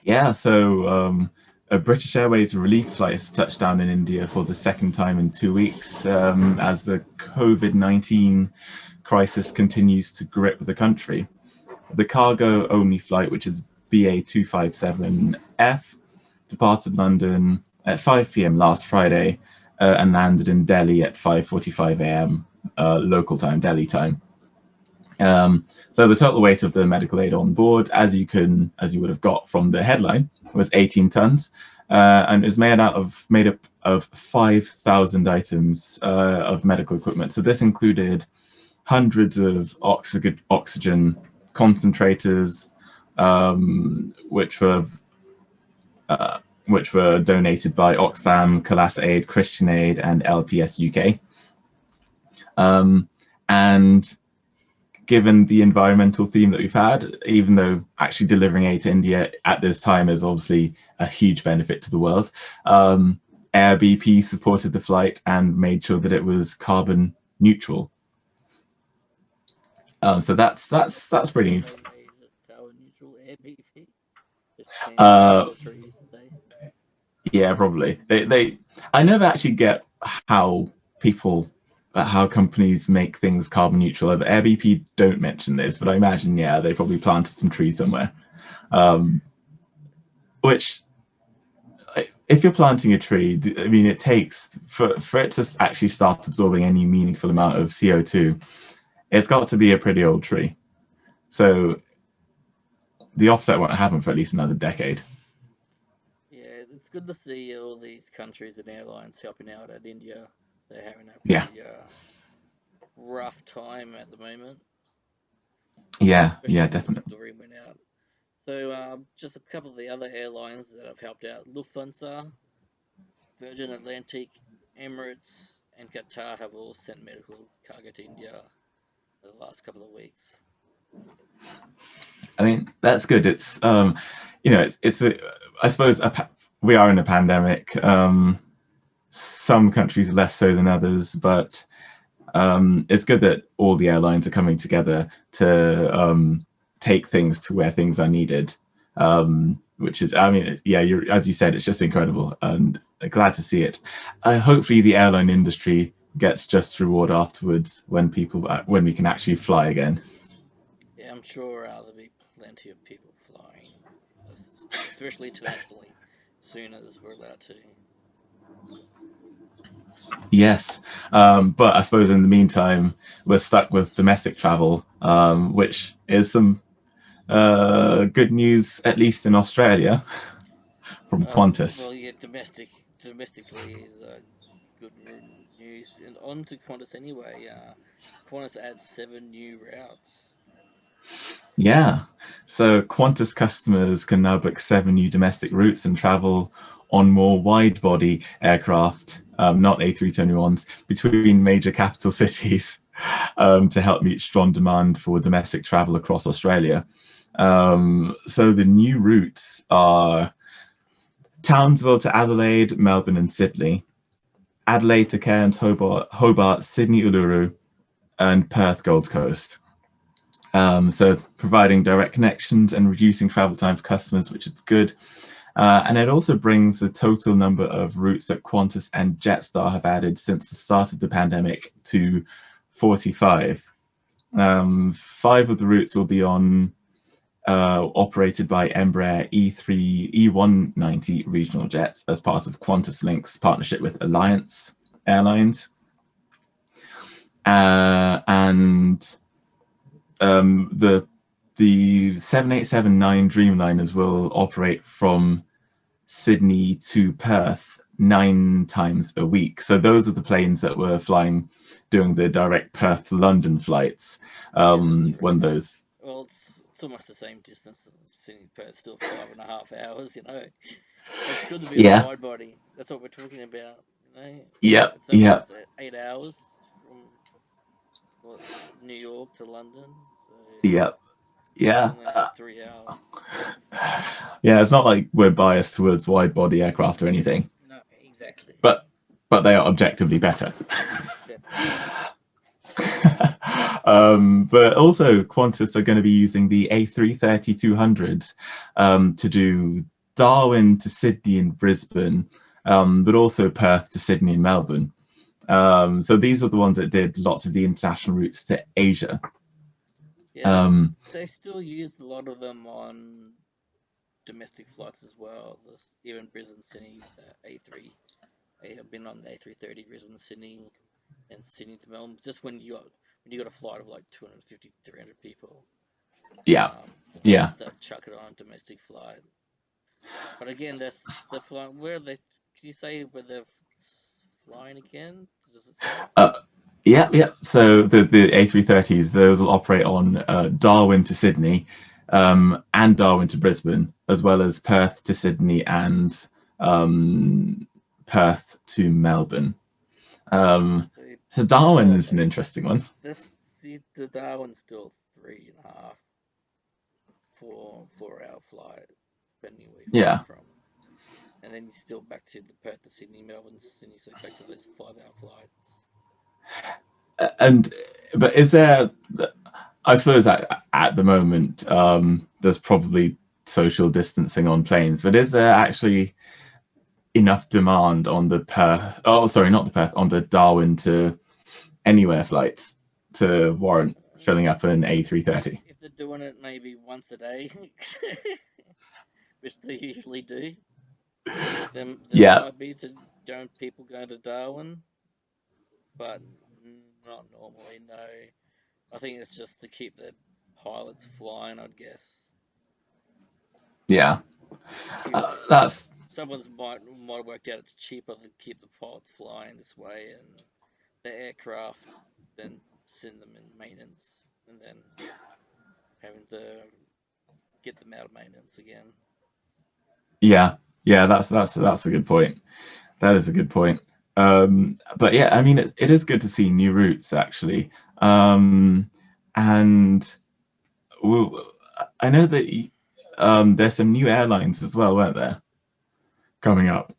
Yeah, so a British Airways relief flight has touched down in India for the second time in 2 weeks as the COVID-19 crisis continues to grip the country. The cargo-only flight, which is BA257F, departed London at 5 p.m. last Friday and landed in Delhi at 5:45 a.m. Local time, Delhi time. So the total weight of the medical aid on board, as you would have got from the headline, was 18 tons, and is made up of 5,000 items of medical equipment. So this included hundreds of oxygen concentrators, which were donated by Oxfam, Colas Aid, Christian Aid, and LPS UK. And given the environmental theme that we've had, even though actually delivering aid to India at this time is obviously a huge benefit to the world, Air BP supported the flight and made sure that it was carbon neutral. So that's pretty. They made it carbon neutral, Air BP. Just planted trees today. Yeah, probably. I never actually get how companies make things carbon neutral. Air BP don't mention this, but I imagine, yeah, they probably planted some trees somewhere. Which, if you're planting a tree, I mean, it takes for it to actually start absorbing any meaningful amount of CO2, it's got to be a pretty old tree. So the offset won't happen for at least another decade. Yeah, it's good to see all these countries and airlines helping out at India. They're having a pretty rough time at the moment. Yeah, Especially yeah, when definitely. the story went out. So just a couple of the other airlines that have helped out: Lufthansa, Virgin Atlantic, Emirates, and Qatar have all sent medical cargo to India in the last couple of weeks. I mean, that's good. It's I suppose we are in a pandemic. Some countries less so than others, but it's good that all the airlines are coming together to take things to where things are needed. Which is, I mean, yeah, as you said, it's just incredible, and glad to see it. Hopefully, the airline industry gets just reward afterwards when we can actually fly again. Yeah, I'm sure there'll be plenty of people flying, especially internationally, soon as we're allowed to. Yes, but I suppose in the meantime, we're stuck with domestic travel, which is some good news, at least in Australia, from Qantas. Well, yeah, domestically is good news. And on to Qantas anyway. Qantas adds 7 new routes. Yeah. So Qantas customers can now book 7 new domestic routes and travel on more wide-body aircraft, not A321s, between major capital cities to help meet strong demand for domestic travel across Australia. So the new routes are Townsville to Adelaide, Melbourne and Sydney, Adelaide to Cairns, Hobart, Sydney, Uluru, and Perth, Gold Coast. So providing direct connections and reducing travel time for customers, which is good. And it also brings the total number of routes that Qantas and Jetstar have added since the start of the pandemic to 45. 5 of the routes will be operated by Embraer E190 regional jets as part of Qantas Link's partnership with Alliance Airlines. And the 787-9 Dreamliners will operate from Sydney to Perth 9 times a week. So those are the planes that were flying, doing the direct Perth to London flights. When those. Well, it's almost the same distance. Sydney to Perth, still 5.5 hours. It's good to be on a wide body. That's what we're talking about. Yep. It's only Yep. 8 hours from New York to London. So Yep. Yeah. an extra 3 hours. Yeah, it's not like we're biased towards wide body aircraft or anything. No, exactly. But they are objectively better. But also Qantas are going to be using the A330-200 to do Darwin to Sydney and Brisbane, but also Perth to Sydney and Melbourne. So these were the ones that did lots of the international routes to Asia. Yeah, they still use a lot of them on domestic flights as well. Even Brisbane, Sydney, A3. I have been on the A330 Brisbane, Sydney, and Sydney to Melbourne. Just when you got a flight of like 250, 300 people. Yeah. They'll chuck it on a domestic flight. But again, they're flying. Where are they? Can you say where they're flying again? Does it say? Yeah. So the A330s, those will operate on Darwin to Sydney, and Darwin to Brisbane, as well as Perth to Sydney and Perth to Melbourne. So Darwin is an interesting one. The Darwin's still 3.5, 4 hour flight, depending where you're flying from. And then you're still back to the Perth to Sydney, Melbourne, Sydney, so back to those 5-hour flights. But is there? I suppose that at the moment there's probably social distancing on planes, but is there actually enough demand on the on the Darwin to anywhere flights to warrant filling up an A330? If they're doing it maybe once a day, which they usually do, there might be people going to Darwin, but not normally. No, I think it's just to keep the pilots flying, I'd guess. Yeah, someone's might have worked out it's cheaper to keep the pilots flying this way and the aircraft than send them in maintenance and then having to get them out of maintenance again. Yeah, that's a good point. That is a good point. But yeah, I mean, it is good to see new routes actually. And I know that there's some new airlines as well, weren't there? Coming up.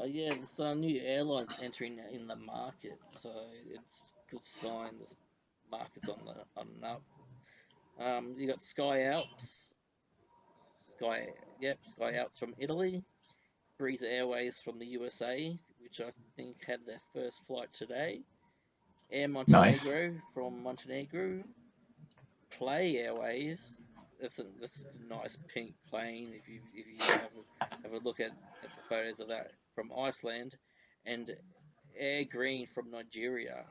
Yeah, there's some new airlines entering in the market, so it's a good sign this market's on and up. You got Sky Alps from Italy, Breeze Airways from the USA, which I think had their first flight today, Air Montenegro from Montenegro, Play Airways. That's a nice pink plane. If you have a look at the photos of that from Iceland, and Air Green from Nigeria.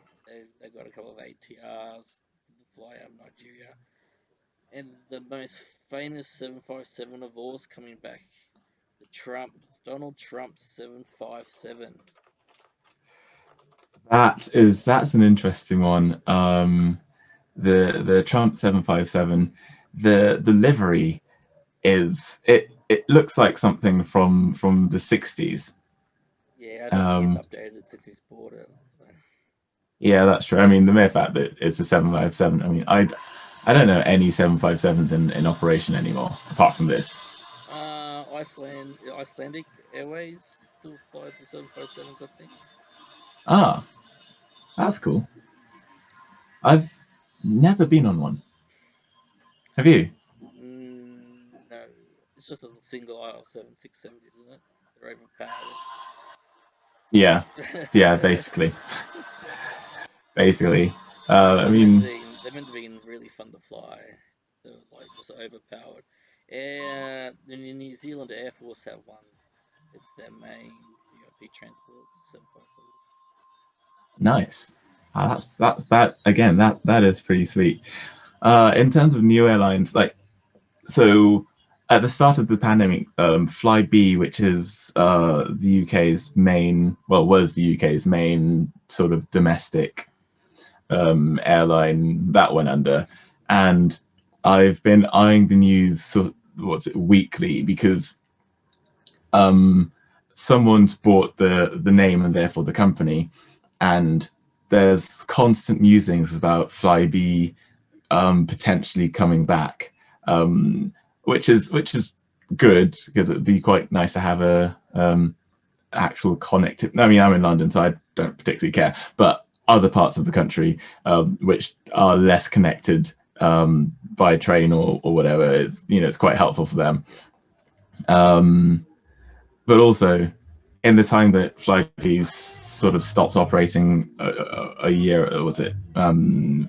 They've got a couple of ATRs to fly out of Nigeria. And the most famous 757 of all is coming back. Donald Trump 757. That's an interesting one. The Trump 757, the livery it looks like something from the 60s. Yeah, I don't think it's Um, updated since he's bought it. yeah, that's true. I mean, the mere fact that it's a 757. I mean, I don't know any 757s in operation anymore apart from this. Icelandic Airways still fly the 757s, I think. Ah, that's cool. I've never been on one. Have you? No, it's just a single aisle 767, isn't it? They're overpowered. Yeah, yeah, basically. Basically. I mean, They're meant to be really fun to fly. They're like just overpowered. The New Zealand Air Force have one. It's their main VIP transport, 757. nice. That again. That is pretty sweet. In terms of new airlines, like so, at the start of the pandemic, Flybe, which is the UK's main, well, was the UK's main sort of domestic airline, that went under, and I've been eyeing the news what's it weekly because someone's bought the name and therefore the company, and there's constant musings about Flybe potentially coming back, which is good because it'd be quite nice to have a actual connected. I mean, I'm in London, so I don't particularly care, but other parts of the country which are less connected by train or whatever, it's quite helpful for them. But also, in the time that Flybe's sort of stopped operating a year, was it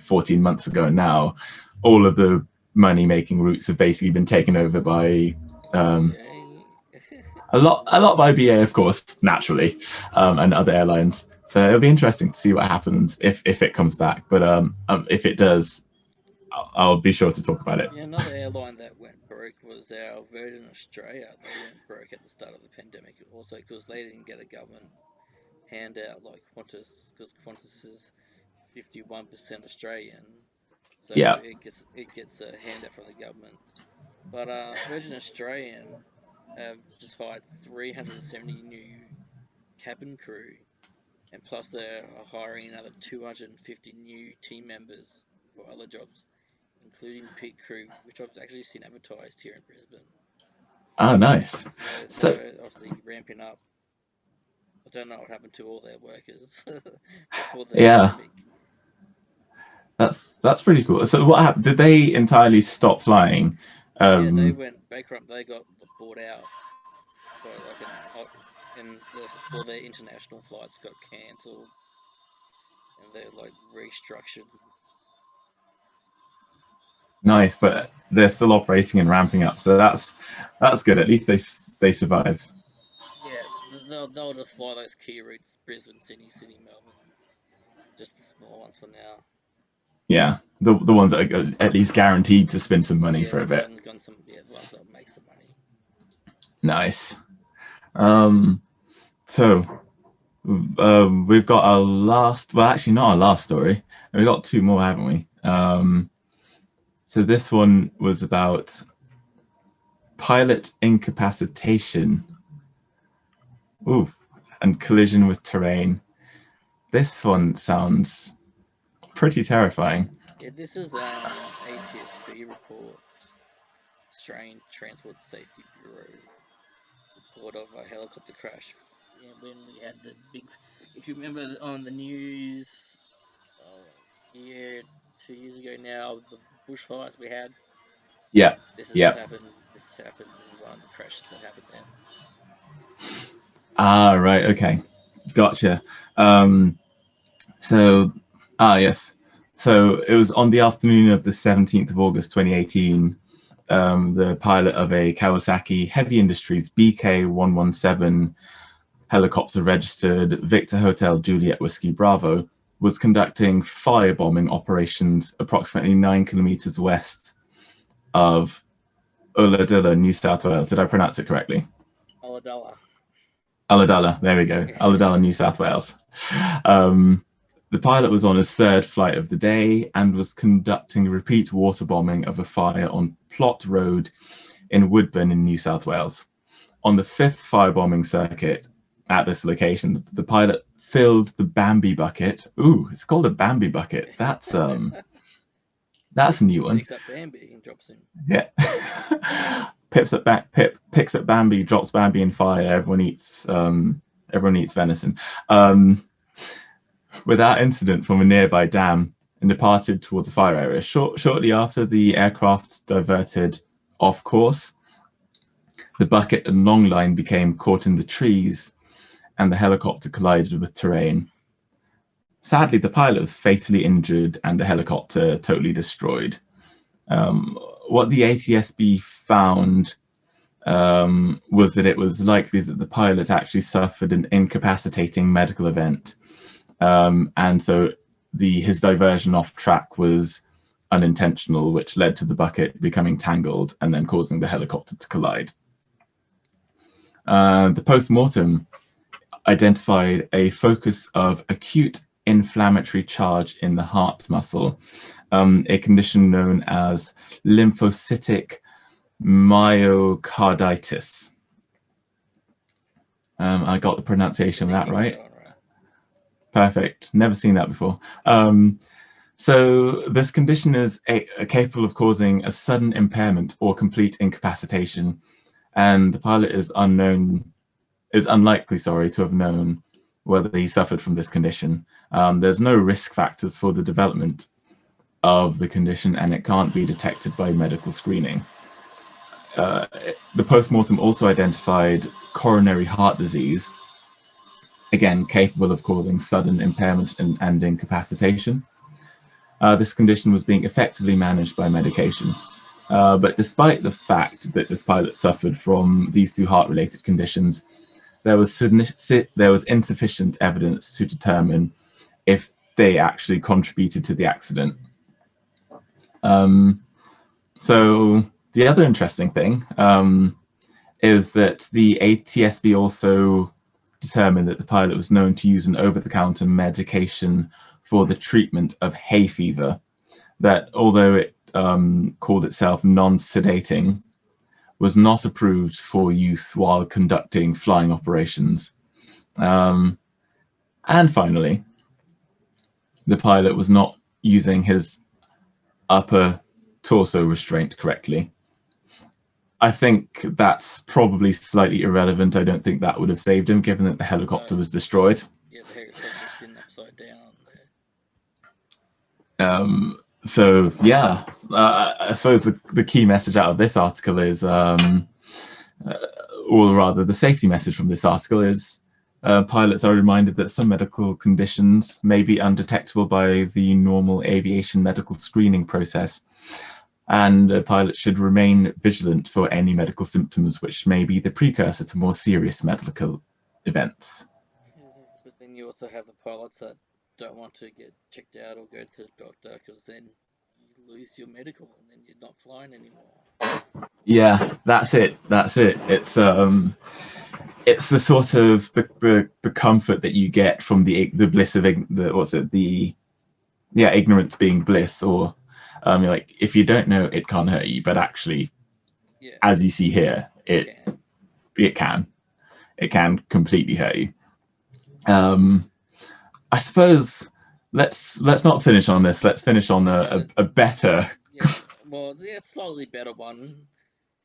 14 months ago now, all of the money-making routes have basically been taken over by a lot by BA, of course, naturally, and other airlines. So it'll be interesting to see what happens if it comes back. But if it does, I'll be sure to talk about it. Yeah, another airline that went broke was our Virgin Australia. They went broke at the start of the pandemic, also because they didn't get a government handout like Qantas, because Qantas is 51% Australian, so Yeah. it gets a handout from the government. But Virgin Australian have just hired 370 new cabin crew, and plus they're hiring another 250 new team members for other jobs, including pit crew, which I've actually seen advertised here in Brisbane. Oh, nice. So So they're obviously ramping up. I don't know what happened to all their workers before the yeah, pandemic. that's pretty cool. So what happened? Did they entirely stop flying? Yeah, they went bankrupt. They got bought out by and all their international flights got cancelled, and they're like restructured. Nice, but they're still operating and ramping up, so that's good. At least they survived. Yeah, they'll just fly those key routes: Brisbane, Sydney, Melbourne. Just the small ones for now. Yeah, the ones that are at least guaranteed to spend some money for a bit. The ones that make some money. Nice. So we've got our last. Well, actually, not our last story. We've got two more, haven't we? So this one was about pilot incapacitation. Ooh, and collision with terrain. This one sounds pretty terrifying. Yeah, this is ATSB report, Australian Transport Safety Bureau report of a helicopter crash. Yeah, when we had the big, if you remember on the news, year 2 years ago now, the bushfires we had. Yeah, This has yeah. happened. This happened. This is one of the crashes that happened then. Ah, right. Okay, gotcha. So, yes. So it was on the afternoon of the 17th of August, 2018. The pilot of a Kawasaki Heavy Industries BK117 helicopter registered Victor Hotel Juliet Whiskey Bravo was conducting firebombing operations approximately 9 kilometers west of Ulladulla, New South Wales. Did I pronounce it correctly? Ulladulla. Ulladulla, there we go. Ulladulla, New South Wales. The pilot was on his third flight of the day and was conducting repeat water bombing of a fire on Plot Road in Woodburn in New South Wales. On the fifth firebombing circuit at this location, the pilot filled the Bambi bucket. Ooh, it's called a Bambi bucket. That's a new one. Picks up Bambi and drops him. Yeah. Picks up Bambi, drops Bambi in fire. Everyone eats venison. Without incident from a nearby dam and departed towards the fire area. Shortly after, the aircraft diverted off course. The bucket and long line became caught in the trees, and the helicopter collided with terrain. Sadly, the pilot was fatally injured and the helicopter totally destroyed. What the ATSB found was that it was likely that the pilot actually suffered an incapacitating medical event. And so his diversion off track was unintentional, which led to the bucket becoming tangled and then causing the helicopter to collide. The post-mortem identified a focus of acute inflammatory charge in the heart muscle, a condition known as lymphocytic myocarditis. I got the pronunciation of that right. Perfect. Never seen that before. So this condition is capable of causing a sudden impairment or complete incapacitation, and the pilot is unlikely to have known whether he suffered from this condition. There's no risk factors for the development of the condition, and it can't be detected by medical screening. The postmortem also identified coronary heart disease, again capable of causing sudden impairment and incapacitation. This condition was being effectively managed by medication. But despite the fact that this pilot suffered from these two heart-related conditions, there was insufficient evidence to determine if they actually contributed to the accident. So the other interesting thing is that the ATSB also determined that the pilot was known to use an over-the-counter medication for the treatment of hay fever, that although it called itself non-sedating, was not approved for use while conducting flying operations. And finally, the pilot was not using his upper torso restraint correctly. I think that's probably slightly irrelevant. I don't think that would have saved him, given that the helicopter was destroyed. Yeah, the helicopter's sitting upside down there. So yeah, I suppose the key message out of this article is, or rather the safety message from this article is, pilots are reminded that some medical conditions may be undetectable by the normal aviation medical screening process, and pilots should remain vigilant for any medical symptoms which may be the precursor to more serious medical events. But then you also have the pilots that don't want to get checked out or go to the doctor, because then you lose your medical and then you're not flying anymore. Yeah, that's it. It's the sort of the comfort that you get from the bliss of ignorance being bliss, or like, if you don't know, it can't hurt you, but actually, Yeah, as you see here, it can completely hurt you. I suppose let's not finish on this. Let's finish on a better. yeah. Well, yeah, slightly better one.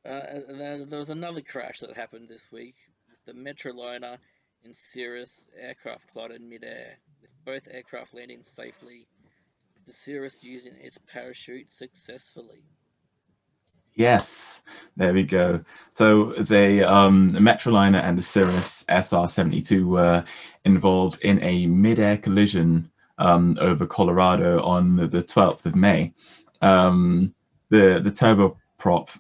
There was another crash that happened this week with the Metroliner and Cirrus aircraft collided mid-air, with both aircraft landing safely, with the Cirrus using its parachute successfully. Yes, there we go. So as a Metroliner and the Cirrus SR-72 were involved in a mid-air collision over Colorado on the 12th of May. The turboprop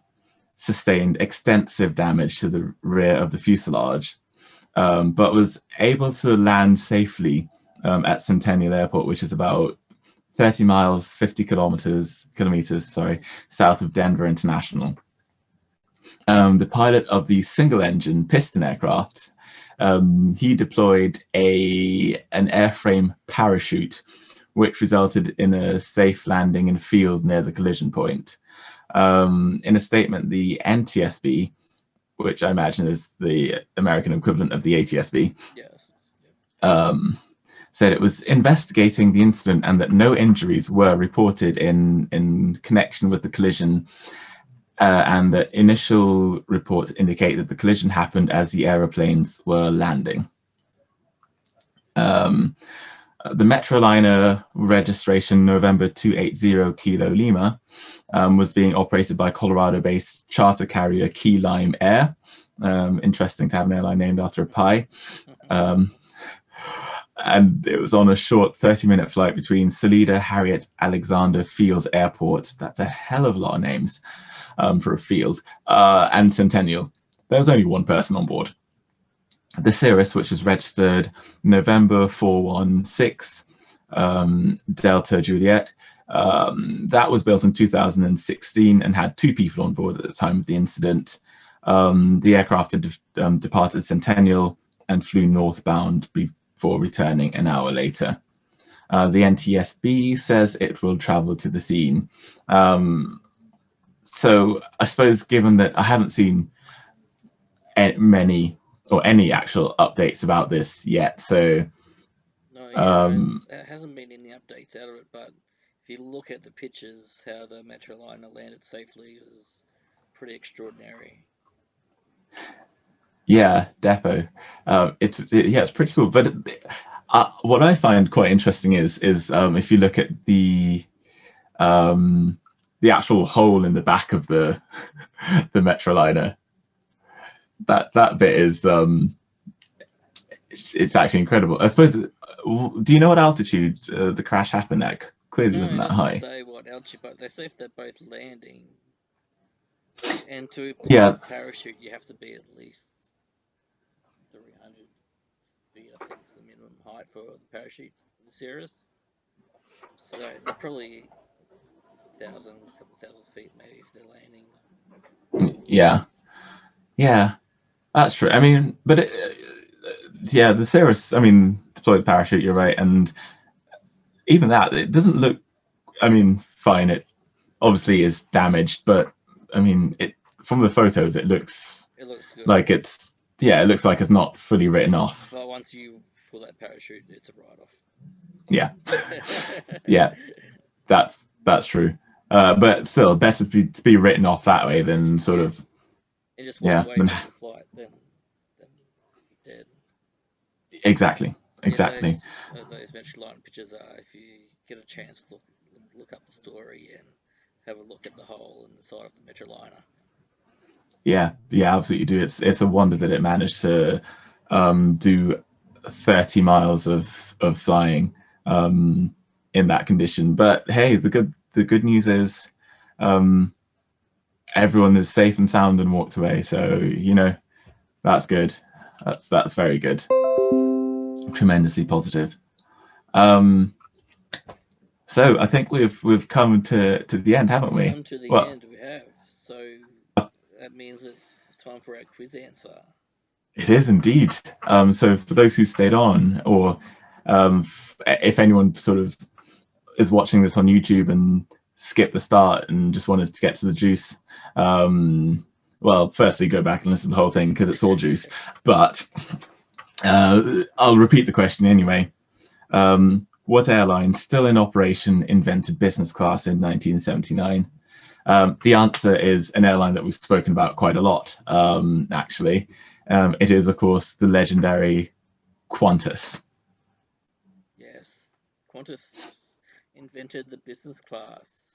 sustained extensive damage to the rear of the fuselage, but was able to land safely at Centennial Airport, which is about 30 miles, 50 kilometers, south of Denver International. The pilot of the single-engine piston aircraft, he deployed an airframe parachute, which resulted in a safe landing in a field near the collision point. In a statement, the NTSB, which I imagine is the American equivalent of the ATSB, Yes. said it was investigating the incident and that no injuries were reported in connection with the collision, and that initial reports indicate that the collision happened as the aeroplanes were landing. The Metroliner registration November 280 Kilo Lima was being operated by Colorado-based charter carrier Key Lime Air. Interesting to have an airline named after a pie. And it was on a short 30-minute flight between Salida Harriet Alexander Field Airport. That's a hell of a lot of names for a field, and Centennial. There was only one person on board. The Cirrus, which is registered November 416 Delta Juliet, that was built in 2016 and had 2 people on board at the time of the incident. The aircraft had departed Centennial and flew northbound before returning an hour later. The NTSB says it will travel to the scene. So I suppose, given that I haven't seen many or any actual updates about this yet, so No, there hasn't been any updates out of it, but if you look at the pictures, how the Metroliner landed safely was pretty extraordinary. yeah, Depot. It's pretty cool. But what I find quite interesting is if you look at the actual hole in the back of the Metroliner, that bit is it's actually incredible. I suppose. Do you know what altitude the crash happened at? Clearly, No, wasn't it that doesn't high. say what altitude, but they say if they're both landing. And to pull Yeah. the parachute, you have to be at least 300 feet, I think is the minimum height for the parachute for the Cirrus. So they're probably couple thousand feet maybe if they're landing. Yeah, that's true. I mean, but yeah, the Cirrus, I mean, deployed the parachute, you're right. And even that, it doesn't look, I mean, fine. It obviously is damaged, but I mean, from the photos, it looks good. Like it looks like it's not fully written off. But once you pull that parachute, it's a write-off. Yeah. Yeah, that's true. But still, better to be written off that way than sort of. And just walk away from the flight, then dead. Exactly. Yeah, those Metroliner pictures are, if you get a chance, look up the story and have a look at the hole in the side of the Metroliner. Yeah, absolutely do. It's a wonder that it managed to do 30 miles of flying in that condition. But hey, the good news is everyone is safe and sound and walked away. So that's good. That's very good. Tremendously positive. So I think we've come to the end, haven't we? Come to the end, we have. So that means it's time for our quiz answer. It is indeed. So for those who stayed on, or if anyone sort of is watching this on YouTube and skipped the start and just wanted to get to the juice, well, firstly, go back and listen to the whole thing because it's all juice. But I'll repeat the question anyway. What airline still in operation invented business class in 1979? The answer is an airline that we've spoken about quite a lot, actually. It is, of course, the legendary Qantas. Yes, Qantas invented the business class.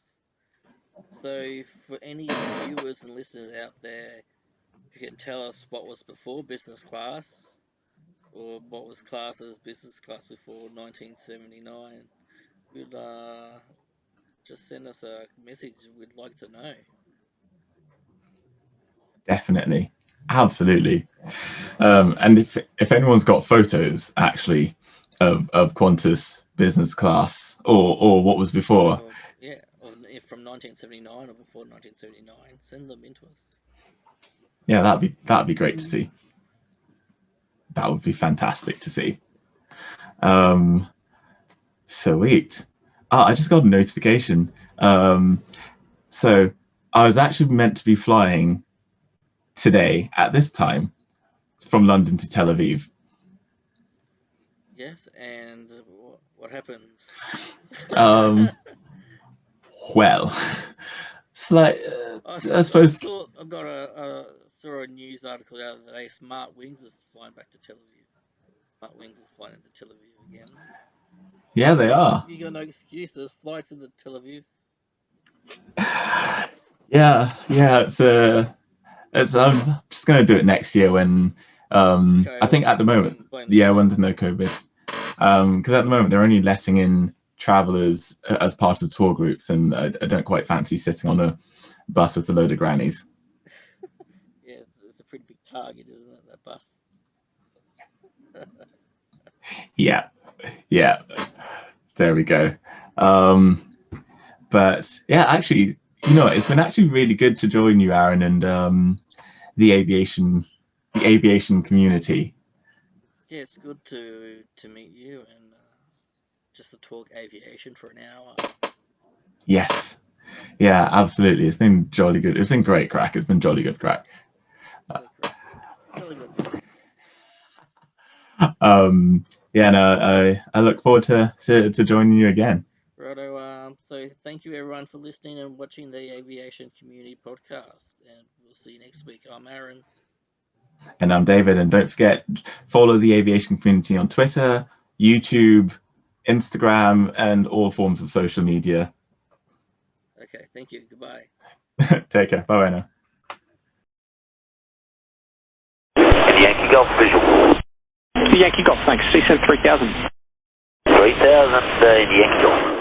So for any viewers and listeners out there, if you can tell us what was before business class, or what was classed as business class before 1979, we'd just send us a message. We'd like to know. Definitely, absolutely. And if anyone's got photos, actually, of Qantas business class, or what was before. From 1979 or before 1979, send them into us. Yeah, that'd be great to see. That would be fantastic to see. Sweet. I just got a notification. So I was actually meant to be flying today at this time from London to Tel Aviv. Yes, and what happened? Well, it's like I suppose. saw a news article the other day. Smart Wings is flying back to Tel Aviv. Smart Wings is flying into Tel Aviv again. Yeah, they are. You got no excuse. There's flights into Tel Aviv. Yeah. It's I'm just gonna do it next year when I think at the moment, when there's no COVID, because at the moment they're only letting in travelers as part of tour groups, and I don't quite fancy sitting on a bus with a load of grannies. Yeah, it's a pretty big target, isn't it, that bus? Yeah, there we go. But yeah, actually, it's been actually really good to join you, Aaron, and the aviation community. Yeah, it's good to meet you and just to talk aviation for an hour. Yes, yeah, absolutely. It's been jolly good. It's been great crack. It's been jolly good crack. Jolly good. Yeah, no, I look forward to joining you again. Righto, so thank you everyone for listening and watching the Aviation Community Podcast, and we'll see you next week. I'm Aaron. And I'm David, and don't forget, follow the aviation community on Twitter, YouTube, Instagram, and all forms of social media. Okay, thank you. Goodbye. Take care. Bye-bye now. Yankee Golf visual. Yankee Golf, thanks. CSEN 3000. 3000 Yankee Golf.